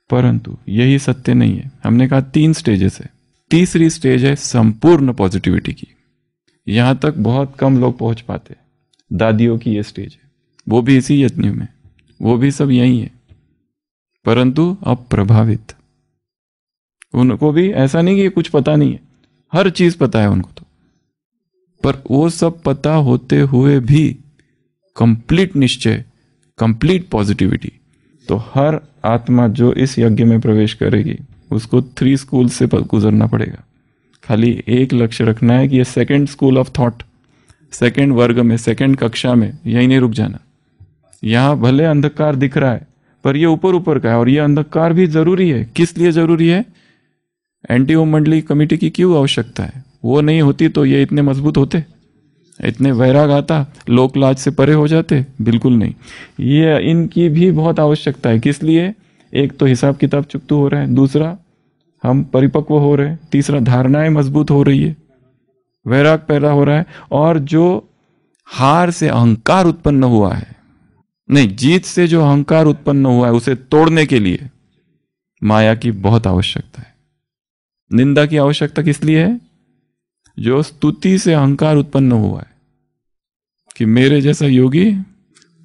परंतु यही सत्य नहीं है। हमने कहा 3 स्टेजेस है, तीसरी स्टेज है संपूर्ण पॉजिटिविटी की। यहां तक बहुत कम लोग पहुंच पाते। दादियों की ये स्टेज है, वो भी इसी यज्ञ में, वो भी सब यही है, परंतु अप्रभावित। उनको भी ऐसा नहीं कि कुछ पता नहीं है, हर चीज पता है उनको तो, पर वो सब पता होते हुए भी कंप्लीट निश्चय, कंप्लीट पॉजिटिविटी। तो हर आत्मा जो इस यज्ञ में प्रवेश करेगी उसको 3 स्कूल से गुजरना पड़ेगा। खाली एक लक्ष्य रखना है कि ये 2nd school of thought, 2nd वर्ग में, 2nd कक्षा में यहीं नहीं रुक जाना। यहां भले अंधकार दिख रहा है पर ये ऊपर का है, और ये अंधकार भी जरूरी है। किस लिए जरूरी है? एंटी ओम मंडली कमेटी की क्यों आवश्यकता है? वो नहीं होती तो ये इतने मजबूत होते, इतने वैराग आता, लोक लाज से परे हो जाते? बिल्कुल नहीं। ये इनकी भी बहुत आवश्यकता है। किस लिए? एक तो हिसाब किताब चुकतू हो रहा है, दूसरा हम परिपक्व हो रहे हैं, तीसरा धारणाएं मजबूत हो रही है, वैराग पैदा हो रहा है। और जो हार से अहंकार उत्पन्न हुआ है, नहीं, जीत से जो अहंकार उत्पन्न हुआ है, उसे तोड़ने के लिए माया की बहुत आवश्यकता है। निंदा की आवश्यकता किस लिए है? जो स्तुति से अहंकार उत्पन्न हुआ है कि मेरे जैसा योगी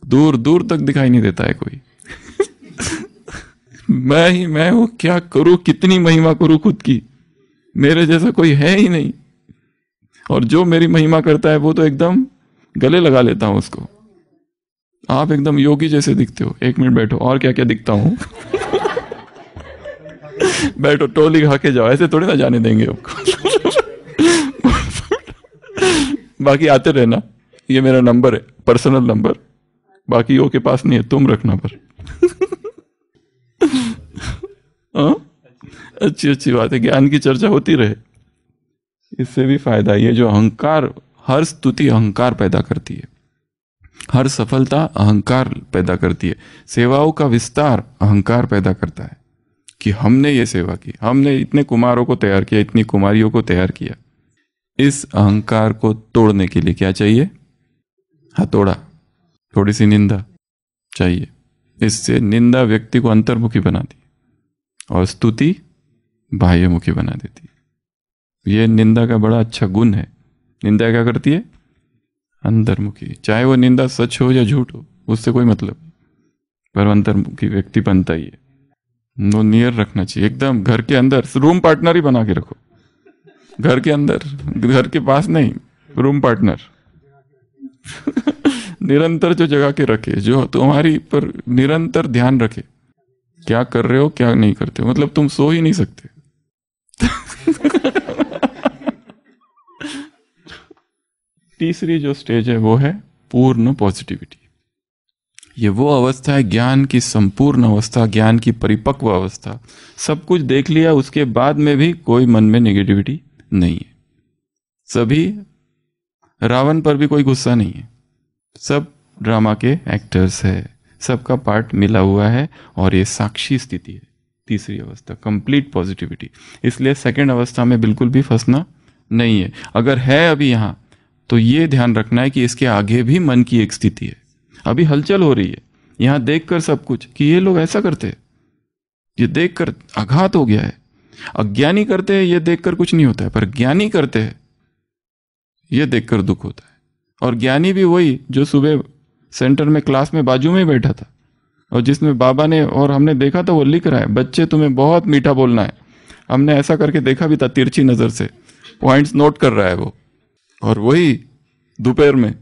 दूर दूर तक दिखाई नहीं देता है कोई। मैं ही मैं हूं, क्या करूं, कितनी महिमा करूं खुद की, मेरे जैसा कोई है ही नहीं। और जो मेरी महिमा करता है वो तो एकदम गले लगा लेता हूं उसको। आप एकदम योगी जैसे दिखते हो, 1 मिनट बैठो, और क्या क्या दिखता हूं। बैठो, टोली खा के जाओ, ऐसे थोड़ी ना जाने देंगे आपको। बाकी आते रहना, ये मेरा नंबर है, पर्सनल नंबर, बाकियों के पास नहीं है, तुम रखना पर। अच्छी अच्छी बात है, ज्ञान की चर्चा होती रहे, इससे भी फायदा। ये जो अहंकार, हर स्तुति अहंकार पैदा करती है, हर सफलता अहंकार पैदा करती है, सेवाओं का विस्तार अहंकार पैदा करता है कि हमने ये सेवा की, हमने इतने कुमारों को तैयार किया, इतनी कुमारियों को तैयार किया। इस अहंकार को तोड़ने के लिए क्या चाहिए? हथौड़ा, थोड़ी सी निंदा चाहिए। इससे निंदा व्यक्ति को अंतर्मुखी बनाती और स्तुति बाह्यमुखी बना देती। यह निंदा का बड़ा अच्छा गुण है। निंदा क्या करती है? अंतर्मुखी। चाहे वो निंदा सच हो या झूठ हो, उससे कोई मतलब नहीं, पर अंतर्मुखी व्यक्ति बनता ही है। नो नियर रखना चाहिए, एकदम घर के अंदर, रूम पार्टनर ही बना के रखो, घर के अंदर, घर के पास नहीं, रूम पार्टनर। निरंतर जो जगा के रखे, जो तुम्हारी पर निरंतर ध्यान रखे, क्या कर रहे हो क्या नहीं करते हो, मतलब तुम सो ही नहीं सकते। तीसरी जो स्टेज है वो है पूर्ण पॉजिटिविटी। ये वो अवस्था है, ज्ञान की संपूर्ण अवस्था, ज्ञान की परिपक्व अवस्था। सब कुछ देख लिया, उसके बाद में भी कोई मन में नेगेटिविटी नहीं है। सभी, रावण पर भी कोई गुस्सा नहीं है, सब ड्रामा के एक्टर्स है, सबका पार्ट मिला हुआ है, और ये साक्षी स्थिति है। तीसरी अवस्था कंप्लीट पॉजिटिविटी। इसलिए सेकंड अवस्था में बिल्कुल भी फंसना नहीं है। अगर है अभी यहाँ, तो ये ध्यान रखना है कि इसके आगे भी मन की एक स्थिति है, अभी हलचल हो रही है। यहां देखकर सब कुछ कि ये लोग ऐसा करते हैं, ये देखकर आघात हो गया है। अज्ञानी करते हैं, ये देखकर कुछ नहीं होता है, पर ज्ञानी करते हैं, ये देखकर दुख होता है। और ज्ञानी भी वही जो सुबह सेंटर में क्लास में बाजू में बैठा था, और जिसमें बाबा ने और हमने देखा था वो लिख रहा है, बच्चे तुम्हें बहुत मीठा बोलना है। हमने ऐसा करके देखा भी था, तिरछी नजर से पॉइंट्स नोट कर रहा है वो। और वही दोपहर में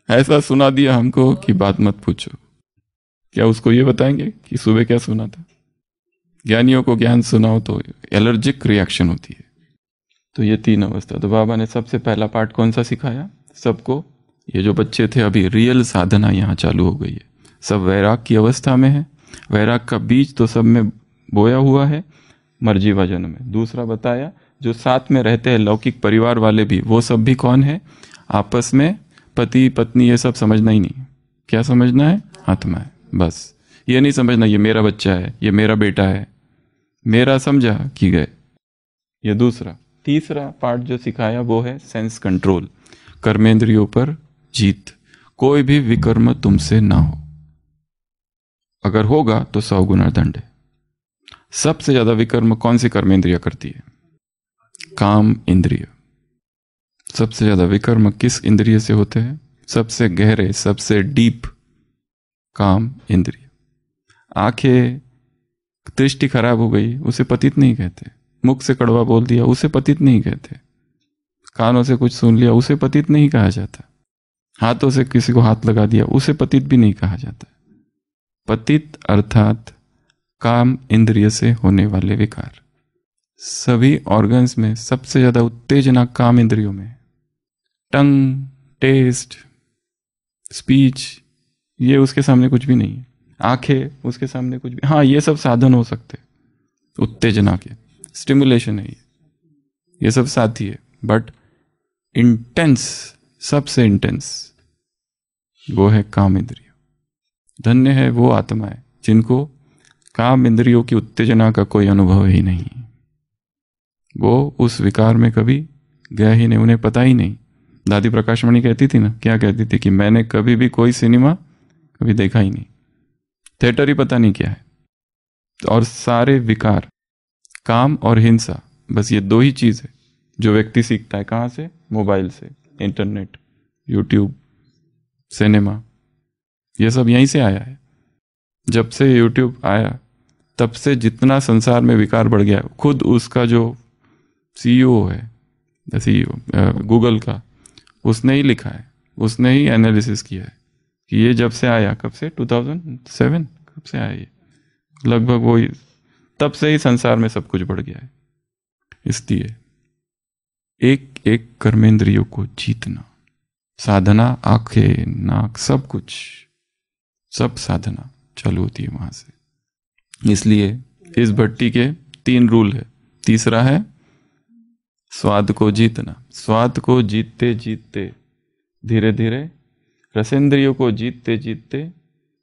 ऐसा सुना दिया हमको कि बात मत पूछो। क्या उसको ये बताएंगे कि सुबह क्या सुना था? ज्ञानियों को ज्ञान सुनाओ तो एलर्जिक रिएक्शन होती है। तो ये 3 अवस्था। तो बाबा ने सबसे पहला पार्ट कौन सा सिखाया सबको? ये जो बच्चे थे, अभी रियल साधना यहाँ चालू हो गई है, सब वैराग की अवस्था में है। वैराग का बीज तो सब में बोया हुआ है मर्जी वजन में। दूसरा बताया, जो साथ में रहते हैं लौकिक परिवार वाले भी, वो सब भी कौन है? आपस में पति पत्नी, ये सब समझना ही नहीं। क्या समझना है? आत्मा है, बस। ये नहीं समझना ये मेरा बच्चा है, ये मेरा बेटा है, मेरा समझा कि गए। ये दूसरा। तीसरा पार्ट जो सिखाया वो है सेंस कंट्रोल, कर्मेंद्रियों पर जीत। कोई भी विकर्म तुमसे ना हो, अगर होगा तो 100 गुना दंड है। सबसे ज्यादा विकर्म कौन सी कर्मेंद्रिया करती है? काम इंद्रिय। सबसे ज्यादा विकर्म किस इंद्रिय से होते हैं? सबसे गहरे, सबसे डीप काम इंद्रिय। आंखें, दृष्टि खराब हो गई, उसे पतित नहीं कहते। मुख से कड़वा बोल दिया, उसे पतित नहीं कहते। कानों से कुछ सुन लिया, उसे पतित नहीं कहा जाता। हाथों से किसी को हाथ लगा दिया, उसे पतित भी नहीं कहा जाता। पतित अर्थात काम इंद्रिय से होने वाले विकार। सभी ऑर्गन्स में सबसे ज्यादा उत्तेजना काम इंद्रियों में। टंग, टेस्ट, स्पीच, ये उसके सामने कुछ भी नहीं है। आंखें उसके सामने कुछ भी, हाँ ये सब साधन हो सकते उत्तेजना के, स्टिमुलेशन है ये। ये सब साथी है, बट इंटेंस, सबसे इंटेंस वो है काम इंद्रिय। धन्य है वो आत्माएं जिनको काम इंद्रियों की उत्तेजना का कोई अनुभव ही नहीं, वो उस विकार में कभी गया ही नहीं, उन्हें पता ही नहीं। दादी प्रकाशमणि कहती थी ना, क्या कहती थी कि मैंने कभी भी कोई सिनेमा कभी देखा ही नहीं, थिएटर ही पता नहीं क्या है। और सारे विकार, काम और हिंसा, बस ये दो ही चीज़ है जो व्यक्ति सीखता है। कहाँ से? मोबाइल से, इंटरनेट, यूट्यूब, सिनेमा, ये सब यहीं से आया है। जब से यूट्यूब आया तब से जितना संसार में विकार बढ़ गया, खुद उसका जो सीईओ है, सीईओ गूगल का, उसने ही लिखा है, उसने ही एनालिसिस किया है कि ये जब से आया, कब से, 2007 कब से आया ये, लगभग वो तब से ही संसार में सब कुछ बढ़ गया है। इसलिए एक एक कर्मेंद्रियों को जीतना, साधना, आंखें, नाक, सब कुछ, सब साधना चालू होती है वहां से। इसलिए इस भट्टी के 3 रूल है। तीसरा है स्वाद को जीतना। स्वाद को जीतते जीतते धीरे धीरे रसेंद्रियों को जीतते जीतते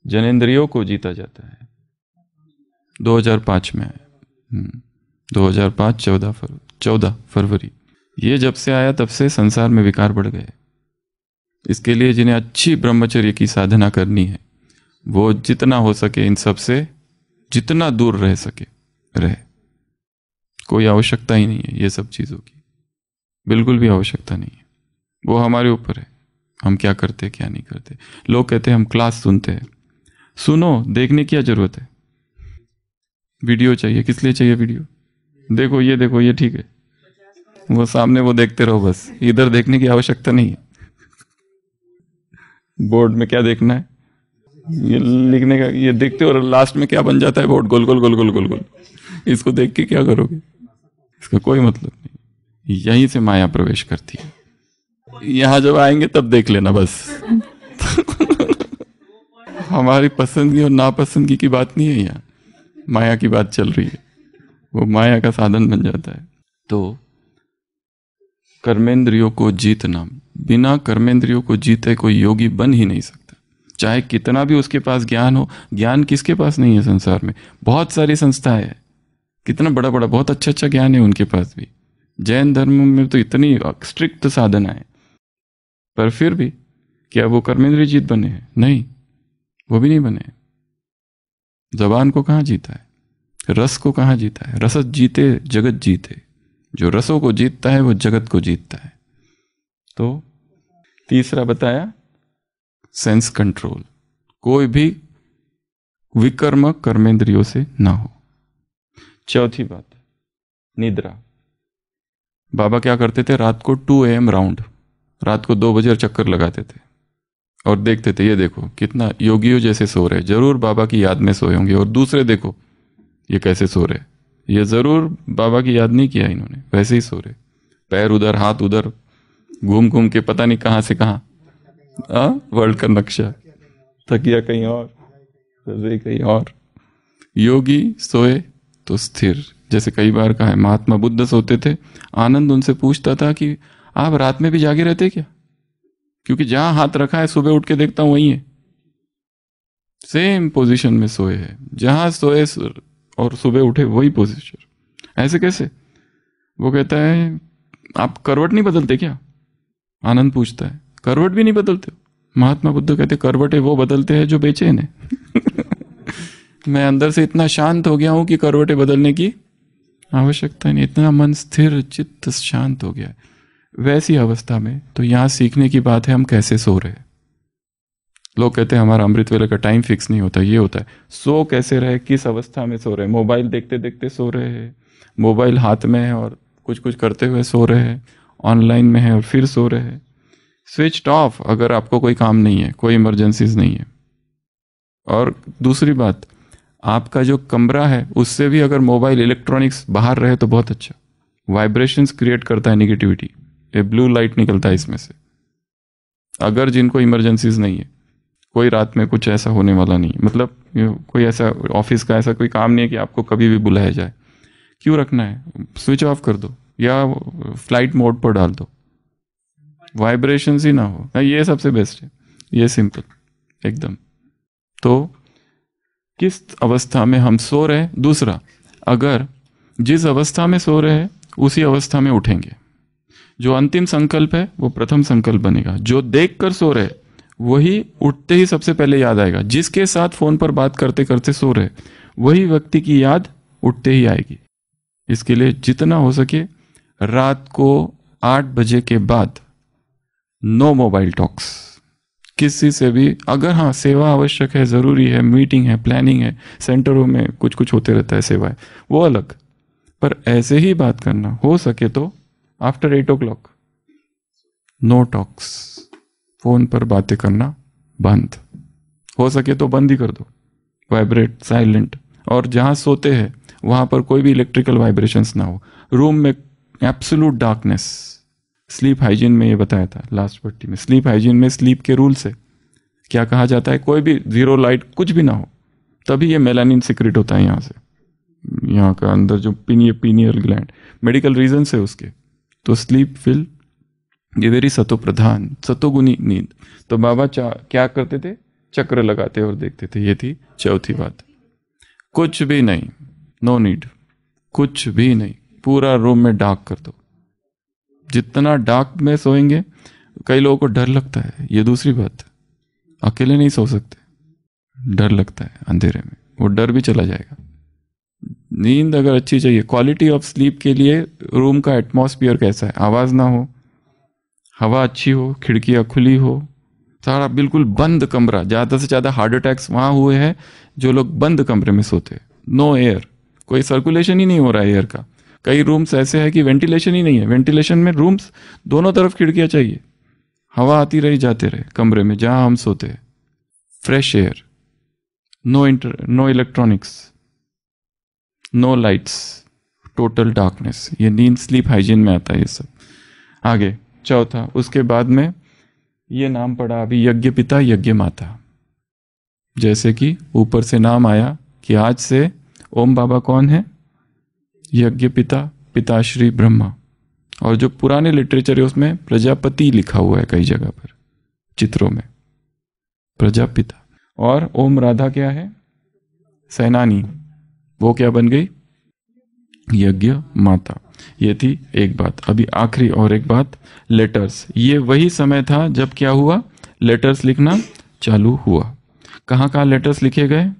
जनेंद्रियों को जीता जाता है। 2005 में आया, 2005 14 फरवरी। ये जब से आया तब से संसार में विकार बढ़ गए। इसके लिए जिन्हें अच्छी ब्रह्मचर्य की साधना करनी है, वो जितना हो सके इन सब से जितना दूर रह सके रहे। कोई आवश्यकता ही नहीं है ये सब चीज़ों की, बिल्कुल भी आवश्यकता नहीं है। वो हमारे ऊपर है, हम क्या करते क्या नहीं करते। लोग कहते हैं हम क्लास सुनते हैं, सुनो, देखने की क्या जरूरत है? वीडियो चाहिए, किस लिए चाहिए वीडियो? देखो ये ठीक है, वो सामने वो देखते रहो, बस इधर देखने की आवश्यकता नहीं है। बोर्ड में क्या देखना है, ये लिखने का, ये देखते हो और लास्ट में क्या बन जाता है बोर्ड, गोल गोल गोल गोल गोल गोल। इसको देख के क्या करोगे? इसका कोई मतलब नहीं। यहीं से माया प्रवेश करती है। यहां जब आएंगे तब देख लेना बस। हमारी पसंदगी और नापसंदगी की बात नहीं है, यहाँ माया की बात चल रही है। वो माया का साधन बन जाता है। तो कर्मेंद्रियों को जीतना, बिना कर्मेंद्रियों को जीते कोई योगी बन ही नहीं सकता, चाहे कितना भी उसके पास ज्ञान हो। ज्ञान किसके पास नहीं है संसार में? बहुत सारी संस्थाएं हैं, कितना बड़ा बड़ा बहुत अच्छा अच्छा ज्ञान है उनके पास भी। जैन धर्म में तो इतनी स्ट्रिक्ट साधना है, पर फिर भी क्या वो कर्मेंद्रिय जीत बने हैं? नहीं, वो भी नहीं बने। जबान को कहाँ जीता है? रस को कहाँ जीता है? रस जीते जगत जीते। जो रसों को जीतता है वो जगत को जीतता है। तो तीसरा बताया सेंस कंट्रोल, कोई भी विकर्म कर्मेंद्रियों से ना हो। चौथी बात निद्रा। बाबा क्या करते थे? रात को 2 AM राउंड, रात को 2 बजे चक्कर लगाते थे और देखते थे, ये देखो कितना योगियों जैसे सो रहे, जरूर बाबा की याद में सोए होंगे। और दूसरे देखो ये कैसे सो रहे, ये जरूर बाबा की याद नहीं किया इन्होंने, वैसे ही सो रहे, पैर उधर हाथ उधर, घूम घूम के पता नहीं कहाँ से कहाँ। वर्ल्ड का नक्शा, तकिया कहीं और, रज़ाई कहीं और। योगी सोए तो स्थिर। जैसे कई बार कहा है, महात्मा बुद्ध सोते थे, आनंद उनसे पूछता था कि आप रात में भी जागे रहते क्या? क्योंकि जहां हाथ रखा है सुबह उठ के देखता हूं वही है, सेम पोजीशन में सोए है, जहां सोए और सुबह उठे वही पोजीशन। ऐसे कैसे? वो कहता है आप करवट नहीं बदलते क्या? आनंद पूछता है, करवट भी नहीं बदलते? महात्मा बुद्ध कहते करवटें वो बदलते हैं जो बेचैन है। मैं अंदर से इतना शांत हो गया हूं कि करवटें बदलने की आवश्यकता नहीं, इतना मन स्थिर चित्त शांत हो गया है। वैसी अवस्था में तो यहां सीखने की बात है हम कैसे सो रहे हैं। लोग कहते हैं हमारा अमृत वेले का टाइम फिक्स नहीं होता, ये होता है। सो कैसे रहे, किस अवस्था में सो रहे हैं? मोबाइल देखते देखते सो रहे हैं, मोबाइल हाथ में है और कुछ कुछ करते हुए सो रहे हैं, ऑनलाइन में है और फिर सो रहे हैं। स्विच ऑफ अगर आपको कोई काम नहीं है, कोई इमरजेंसीज नहीं है। और दूसरी बात, आपका जो कमरा है उससे भी अगर मोबाइल इलेक्ट्रॉनिक्स बाहर रहे तो बहुत अच्छा, वाइब्रेशंस क्रिएट करता है नेगेटिविटी, ये ब्लू लाइट निकलता है इसमें से। अगर जिनको इमरजेंसीज नहीं है, कोई रात में कुछ ऐसा होने वाला नहीं है, मतलब कोई ऐसा ऑफिस का ऐसा कोई काम नहीं है कि आपको कभी भी बुलाया जाए, क्यों रखना है? स्विच ऑफ कर दो, या फ्लाइट मोड पर डाल दो, वाइब्रेशंस ही ना हो, ये सबसे बेस्ट है, ये सिंपल एकदम। तो किस अवस्था में हम सो रहे हैं, दूसरा अगर जिस अवस्था में सो रहे हैं उसी अवस्था में उठेंगे, जो अंतिम संकल्प है वो प्रथम संकल्प बनेगा, जो देख कर सो रहे वही उठते ही सबसे पहले याद आएगा, जिसके साथ फोन पर बात करते करते सो रहे वही व्यक्ति की याद उठते ही आएगी। इसके लिए जितना हो सके रात को 8 बजे के बाद नो मोबाइल टॉक्स किसी से भी। अगर हाँ सेवा आवश्यक है, जरूरी है, मीटिंग है, प्लानिंग है, सेंटरों में कुछ कुछ होते रहता है सेवाएं, वो अलग, पर ऐसे ही बात करना हो सके तो after 8 o'clock no talks, phone पर बातें करना बंद, हो सके तो बंद ही कर दो, वाइब्रेट साइलेंट, और जहां सोते हैं वहां पर कोई भी इलेक्ट्रिकल वाइब्रेशंस ना हो, रूम में एब्सोल्यूट डार्कनेस। स्लीप हाइजीन में ये बताया था लास्ट पट्टी में, स्लीप हाइजीन में स्लीप के रूल से क्या कहा जाता है, कोई भी जीरो लाइट कुछ भी ना हो, तभी ये मेलानिन सिक्रेट होता है यहाँ से, यहाँ का अंदर जो पीनियल ग्लैंड, मेडिकल रीजन है उसके। तो स्लीप फिल ये वेरी सतो प्रधान सतोगुनी नींद। तो बाबा क्या करते थे, चक्र लगाते और देखते थे, ये थी चौथी बात। कुछ भी नहीं, नो नीड, कुछ भी नहीं, पूरा रूम में डार्क कर दो, जितना डार्क में सोएंगे, कई लोगों को डर लगता है, ये दूसरी बात, अकेले नहीं सो सकते, डर लगता है अंधेरे में, वो डर भी चला जाएगा। नींद अगर अच्छी चाहिए, क्वालिटी ऑफ स्लीप के लिए रूम का एटमॉस्फेयर कैसा है, आवाज ना हो, हवा अच्छी हो, खिड़कियां खुली हो, सारा बिल्कुल बंद कमरा। ज्यादा से ज्यादा हार्ट अटैक्स वहां हुए हैं जो लोग बंद कमरे में सोते, नो एयर, कोई सर्कुलेशन ही नहीं हो रहा है एयर का। कई रूम्स ऐसे हैं कि वेंटिलेशन ही नहीं है, वेंटिलेशन में रूम्स दोनों तरफ खिड़कियां चाहिए, हवा आती रही जाते रहे कमरे में जहां हम सोते हैं, fresh air, no electronics, no lights, total darkness. ये नींद स्लीप हाइजीन में आता है ये सब। आगे चौथा, उसके बाद में ये नाम पड़ा अभी, यज्ञ पिता यज्ञ माता। जैसे कि ऊपर से नाम आया कि आज से ओम बाबा कौन है, यज्ञ पिता, पिताश्री ब्रह्मा। और जो पुराने लिटरेचर है उसमें प्रजापति लिखा हुआ है कई जगह पर, चित्रों में प्रजापिता। और ओम राधा क्या है, सेनानी, वो क्या बन गई, यज्ञ माता। ये थी एक बात। अभी आखिरी और एक बात, लेटर्स। ये वही समय था जब क्या हुआ, लेटर्स लिखना चालू हुआ। कहाँ कहाँ लेटर्स लिखे गए,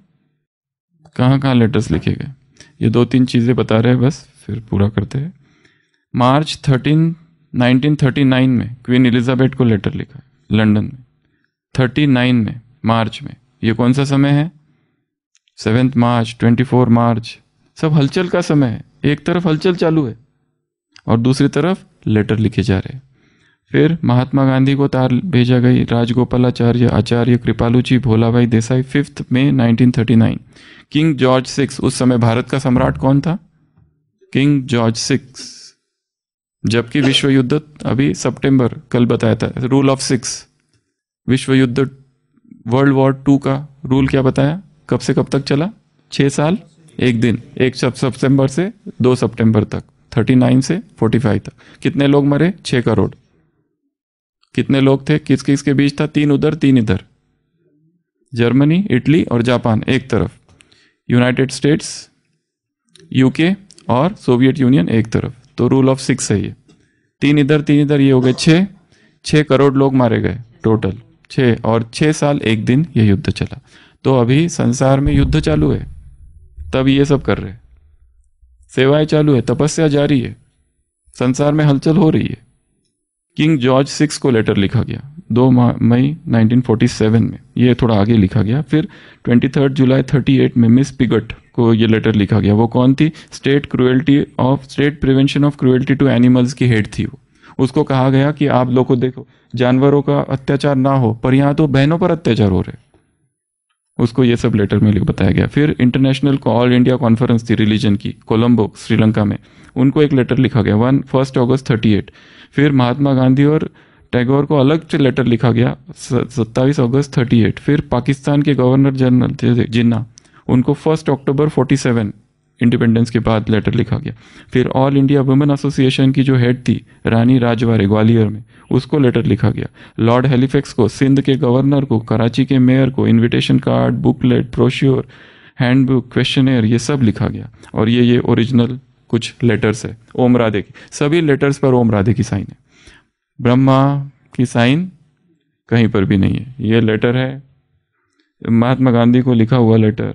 कहाँ कहाँ लेटर्स लिखे गए, ये 2-3 चीजें बता रहे हैं बस, फिर पूरा करते हैं। मार्च 13, 1939 में क्वीन एलिजाबेथ को लेटर लिखा है लंदन में, 39 में मार्च में। ये कौन सा समय है, 7 मार्च, 24 मार्च, सब हलचल का समय है। एक तरफ हलचल चालू है और दूसरी तरफ लेटर लिखे जा रहे हैं। फिर महात्मा गांधी को तार भेजा गई, राजगोपालाचार्य, आचार्य कृपालुजी, भोलाभाई देसाई, 5 मई 1939। किंग जॉर्ज 6, उस समय भारत का सम्राट कौन था, किंग जॉर्ज 6। जबकि विश्व युद्ध अभी सितंबर, कल बताया था, रूल ऑफ 6, विश्व युद्ध वर्ल्ड वॉर 2 का रूल क्या बताया, कब से कब तक चला, 6 साल 1 दिन, 1 सितंबर से 2 सितंबर तक, 39 से 45 तक। कितने लोग मरे, 6 करोड़। कितने लोग थे, किस किस के बीच था, 3 उधर 3 इधर, जर्मनी, इटली और जापान एक तरफ, यूनाइटेड स्टेट्स, यूके और सोवियत यूनियन एक तरफ। तो रूल ऑफ 6 है ये, 3 इधर 3 इधर, ये हो गए 6 करोड़ लोग मारे गए टोटल, 6, और 6 साल 1 दिन ये युद्ध चला। तो अभी संसार में युद्ध चालू है, तब ये सब कर रहे हैं, सेवाएं चालू है, तपस्या जारी है, संसार में हलचल हो रही है। किंग जॉर्ज 6 को लेटर लिखा गया 2 मई 1947 में, ये थोड़ा आगे लिखा गया। फिर 23 जुलाई 38 में मिस पिगट को ये लेटर लिखा गया। वो कौन थी, state prevention of cruelty to animals की हेड थी वो। उसको कहा गया कि आप लोगों को देखो, जानवरों का अत्याचार ना हो, पर यहाँ तो बहनों पर अत्याचार हो रहे, उसको ये सब लेटर में बताया गया। फिर इंटरनेशनल ऑल इंडिया कॉन्फ्रेंस थी रिलीजन की, कोलंबो श्रीलंका में, उनको एक लेटर लिखा गया 1 अगस्त 38। फिर महात्मा गांधी और टैगोर को अलग से लेटर लिखा गया 27 अगस्त 38। फिर पाकिस्तान के गवर्नर जनरल जिन्ना, उनको 1 अक्टूबर 47 इंडिपेंडेंस के बाद लेटर लिखा गया। फिर ऑल इंडिया वुमेन एसोसिएशन की जो हेड थी रानी राजवाड़े ग्वालियर में, उसको लेटर लिखा गया। लॉर्ड हेलिफैक्स को, सिंध के गवर्नर को, कराची के मेयर को invitation card, booklet, brochure, handbook, questionnaire, ये सब लिखा गया। और ये ओरिजिनल कुछ लेटर्स है ओम राधे की। सभी लेटर्स पर ओम राधे की साइन है। ब्रह्मा की साइन कहीं पर भी नहीं है। ये लेटर है महात्मा गांधी को लिखा हुआ लेटर,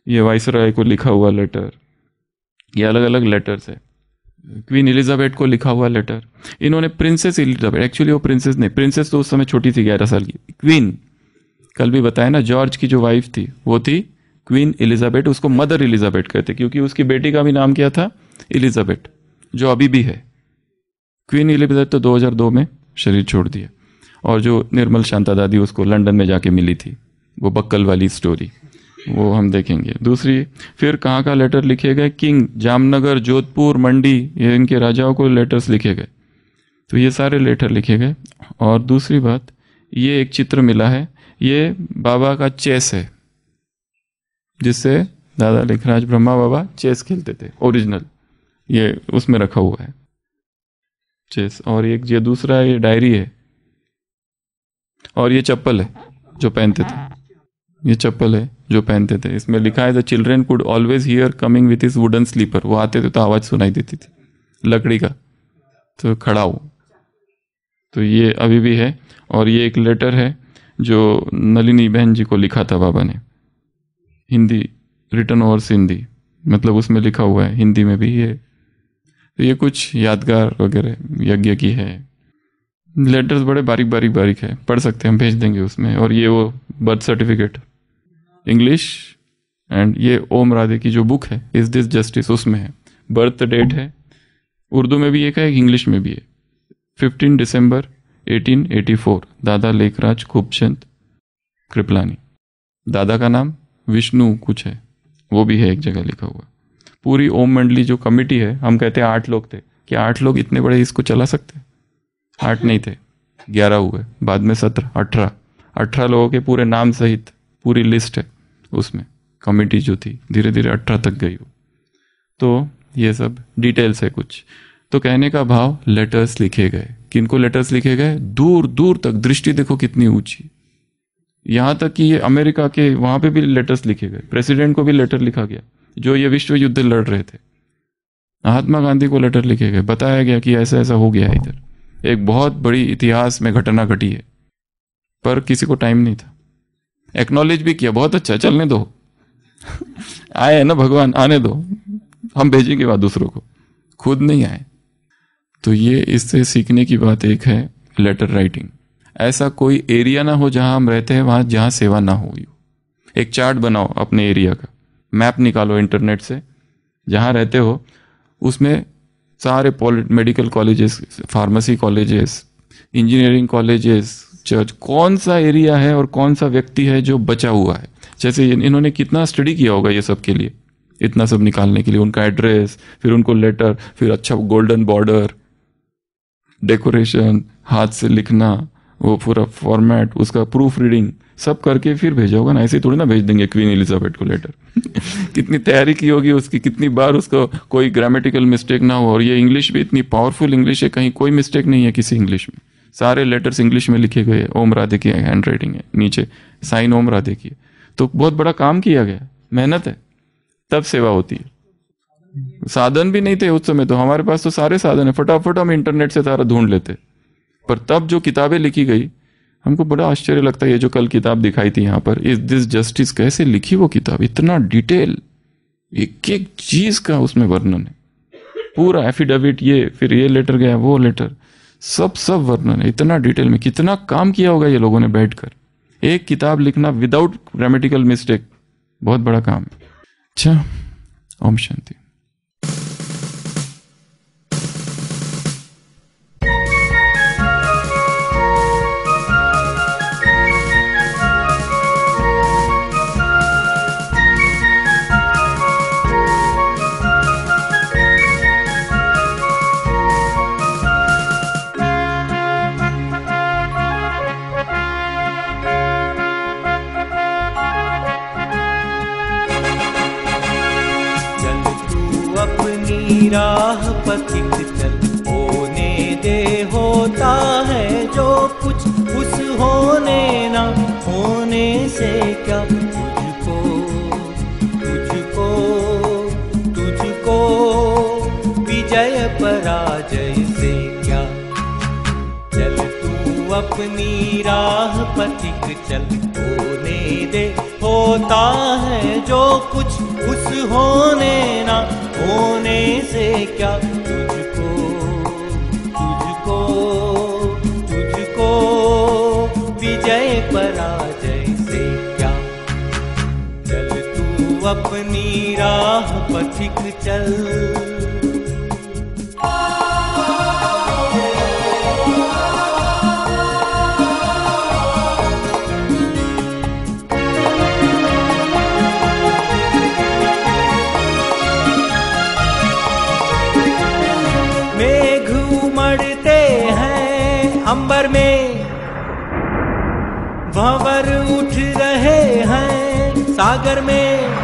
ये वाइसरॉय को लिखा हुआ लेटर, ये अलग अलग लेटर्स है। क्वीन एलिजाबेथ को लिखा हुआ लेटर। इन्होंने प्रिंसेस एलिजाबेथ, एक्चुअली वो प्रिंसेस नहीं, प्रिंसेस तो उस समय छोटी थी 11 साल की। क्वीन, कल भी बताया ना, जॉर्ज की जो वाइफ थी वो थी क्वीन एलिजाबेथ। उसको मदर एलिजाबेथ कहते क्योंकि उसकी बेटी का भी नाम क्या था, एलिजाबेथ, जो अभी भी है। क्वीन एलिजाबेथ तो 2002 में शरीर छोड़ दिया। और जो निर्मल शांता दादी उसको लंदन में जाके मिली थी, वो बक्कल वाली स्टोरी, वो हम देखेंगे। दूसरी, फिर कहाँ का लेटर लिखे गए, किंग, जामनगर, जोधपुर, मंडी, ये इनके राजाओं को लेटर्स लिखे गए। तो ये सारे लेटर लिखे गए। और दूसरी बात, ये एक चित्र मिला है, ये बाबा का चेस है, जिससे दादा लेखराज ब्रह्मा बाबा चेस खेलते थे, ओरिजिनल, ये उसमें रखा हुआ है चेस। और एक ये दूसरा, ये डायरी है। और ये चप्पल है जो पहनते थे, ये चप्पल है जो पहनते थे। इसमें लिखा है the children could always hear coming with his wooden slipper. वो आते थे तो आवाज सुनाई देती थी लकड़ी का, तो खड़ा हो। तो ये अभी भी है। और ये एक लेटर है जो नलिनी बहन जी को लिखा था बाबा ने, हिंदी, रिटर्न ओवर सिंधी, मतलब उसमें लिखा हुआ है हिंदी में भी ये। तो ये कुछ यादगार वगैरह यज्ञ की है। लेटर्स बड़े बारीक बारीक बारीक है, पढ़ सकते हैं, हम भेज देंगे उसमें। और ये वो बर्थ सर्टिफिकेट इंग्लिश, एंड ये ओम राधे की जो बुक है इज दिस जस्टिस, उसमें है बर्थ डेट है। उर्दू में भी एक है, इंग्लिश में भी है। 15 दिसंबर 1884, दादा लेखराज खूबचंद कृपलानी। दादा का नाम विष्णु कुछ है, वो भी है एक जगह लिखा हुआ। पूरी ओम मंडली जो कमिटी है, हम कहते हैं 8 लोग थे, क्या 8 लोग इतने बड़े इसको चला सकते? 8 नहीं थे, 11 हुए, बाद में 17, 18 लोगों के पूरे नाम सहित पूरी लिस्ट है उसमें। कमेटी जो थी धीरे धीरे 18 तक गई हो। तो ये सब डिटेल्स है कुछ। तो कहने का भाव, लेटर्स लिखे गए। किनको लेटर्स लिखे गए? दूर दूर तक, दृष्टि देखो कितनी ऊंची, यहां तक कि ये अमेरिका के वहां पे भी लेटर्स लिखे गए। प्रेसिडेंट को भी लेटर लिखा गया जो ये विश्व युद्ध लड़ रहे थे। महात्मा गांधी को लेटर लिखे गए, बताया गया कि ऐसा ऐसा हो गया है इधर, एक बहुत बड़ी इतिहास में घटना घटी है। पर किसी को टाइम नहीं था। एक्नॉलेज भी किया, बहुत अच्छा, चलने दो आए है ना भगवान, आने दो, हम भेजेंगे बाद दूसरों को, खुद नहीं आए। तो ये इससे सीखने की बात एक है, लेटर राइटिंग। ऐसा कोई एरिया ना हो जहां हम रहते हैं वहां जहां सेवा ना हो। एक चार्ट बनाओ अपने एरिया का, मैप निकालो इंटरनेट से, जहां रहते हो उसमें सारे medical colleges, pharmacy colleges, engineering colleges, church, कौन सा एरिया है और कौन सा व्यक्ति है जो बचा हुआ है। जैसे इन्होंने कितना स्टडी किया होगा ये सब के लिए, इतना सब निकालने के लिए, उनका एड्रेस, फिर उनको लेटर, फिर अच्छा गोल्डन बॉर्डर, डेकोरेशन, हाथ से लिखना, वो पूरा फॉर्मेट, उसका प्रूफ रीडिंग सब करके फिर भेजा होगा ना। ऐसे थोड़ी ना भेज देंगे क्वीन एलिजाबेथ को लेटर कितनी तैयारी की होगी उसकी, कितनी बार उसको कोई ग्रामेटिकल मिस्टेक ना हो। और ये इंग्लिश भी इतनी पावरफुल इंग्लिश है, कहीं कोई मिस्टेक नहीं है किसी इंग्लिश में। सारे लेटर्स इंग्लिश में लिखे गए, ओम राधे की हैंड राइटिंग है, नीचे साइन ओम राधे की। तो बहुत बड़ा काम किया गया, मेहनत है, तब सेवा होती है। साधन भी नहीं थे उस समय, तो हमारे पास तो सारे साधन है, फटाफट हम इंटरनेट से सारा ढूंढ लेते। पर तब जो किताबें लिखी गई, हमको बड़ा आश्चर्य लगता है। ये जो कल किताब दिखाई थी यहाँ पर, इज दिस जस्टिस, कैसे लिखी वो किताब, इतना डिटेल, एक एक चीज का उसमें वर्णन है, पूरा एफिडेविट, ये फिर ये लेटर गया, वो लेटर, सब वर्णन है इतना डिटेल में। कितना काम किया होगा ये लोगों ने बैठकर। एक किताब लिखना विदाउट ग्रामेटिकल मिस्टेक बहुत बड़ा काम है। अच्छा, ओम शांति। जल पथिक चल, होने दे होता है जो कुछ, उस होने ना होने से क्या। तुझको तुझको तुझको विजय पराजय से क्या। चल तू अपनी राह पथिक चल, होने दे होता है जो कुछ, उस होने ना होने से क्या। तुझको तुझको तुझको विजय पराजय से क्या। चल तू अपनी राह पथिक चल। मेघ उमड़ते हैं अंबर में, भंवर उठ रहे हैं सागर में।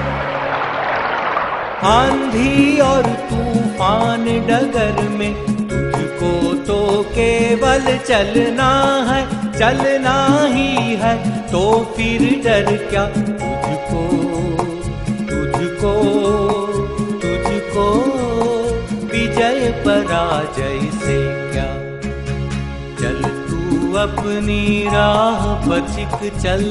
आंधी और तूफान डगर में, तुझको तो केवल चलना है, चलना ही है तो फिर डर क्या। तुझको तुझको तुझको विजय पराजय से क्या। चल तू अपनी राह पथिक चल।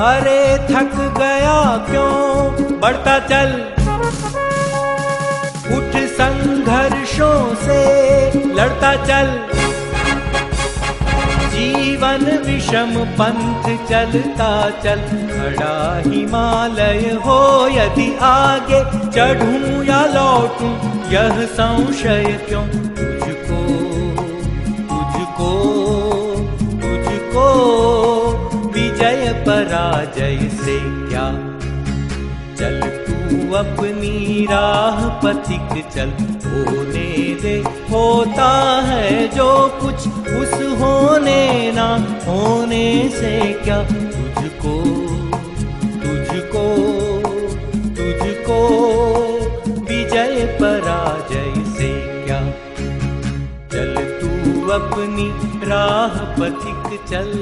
अरे थक गया क्यों बढ़ता चल, उठ संघर्षों से लड़ता चल। जीवन विषम पंथ चलता चल, खड़ा हिमालय हो यदि आगे चढ़ूं या लौटूं यह संशय क्यों। तुझको तुझको तुझको विजय पराजय से क्या। चल तू अपनी राह पथिक चल, होने दे होता है जो कुछ, उस होने ना होने से क्या। तुझको तुझको तुझको विजय पराजय से क्या। चल तू अपनी राह पथिक चल।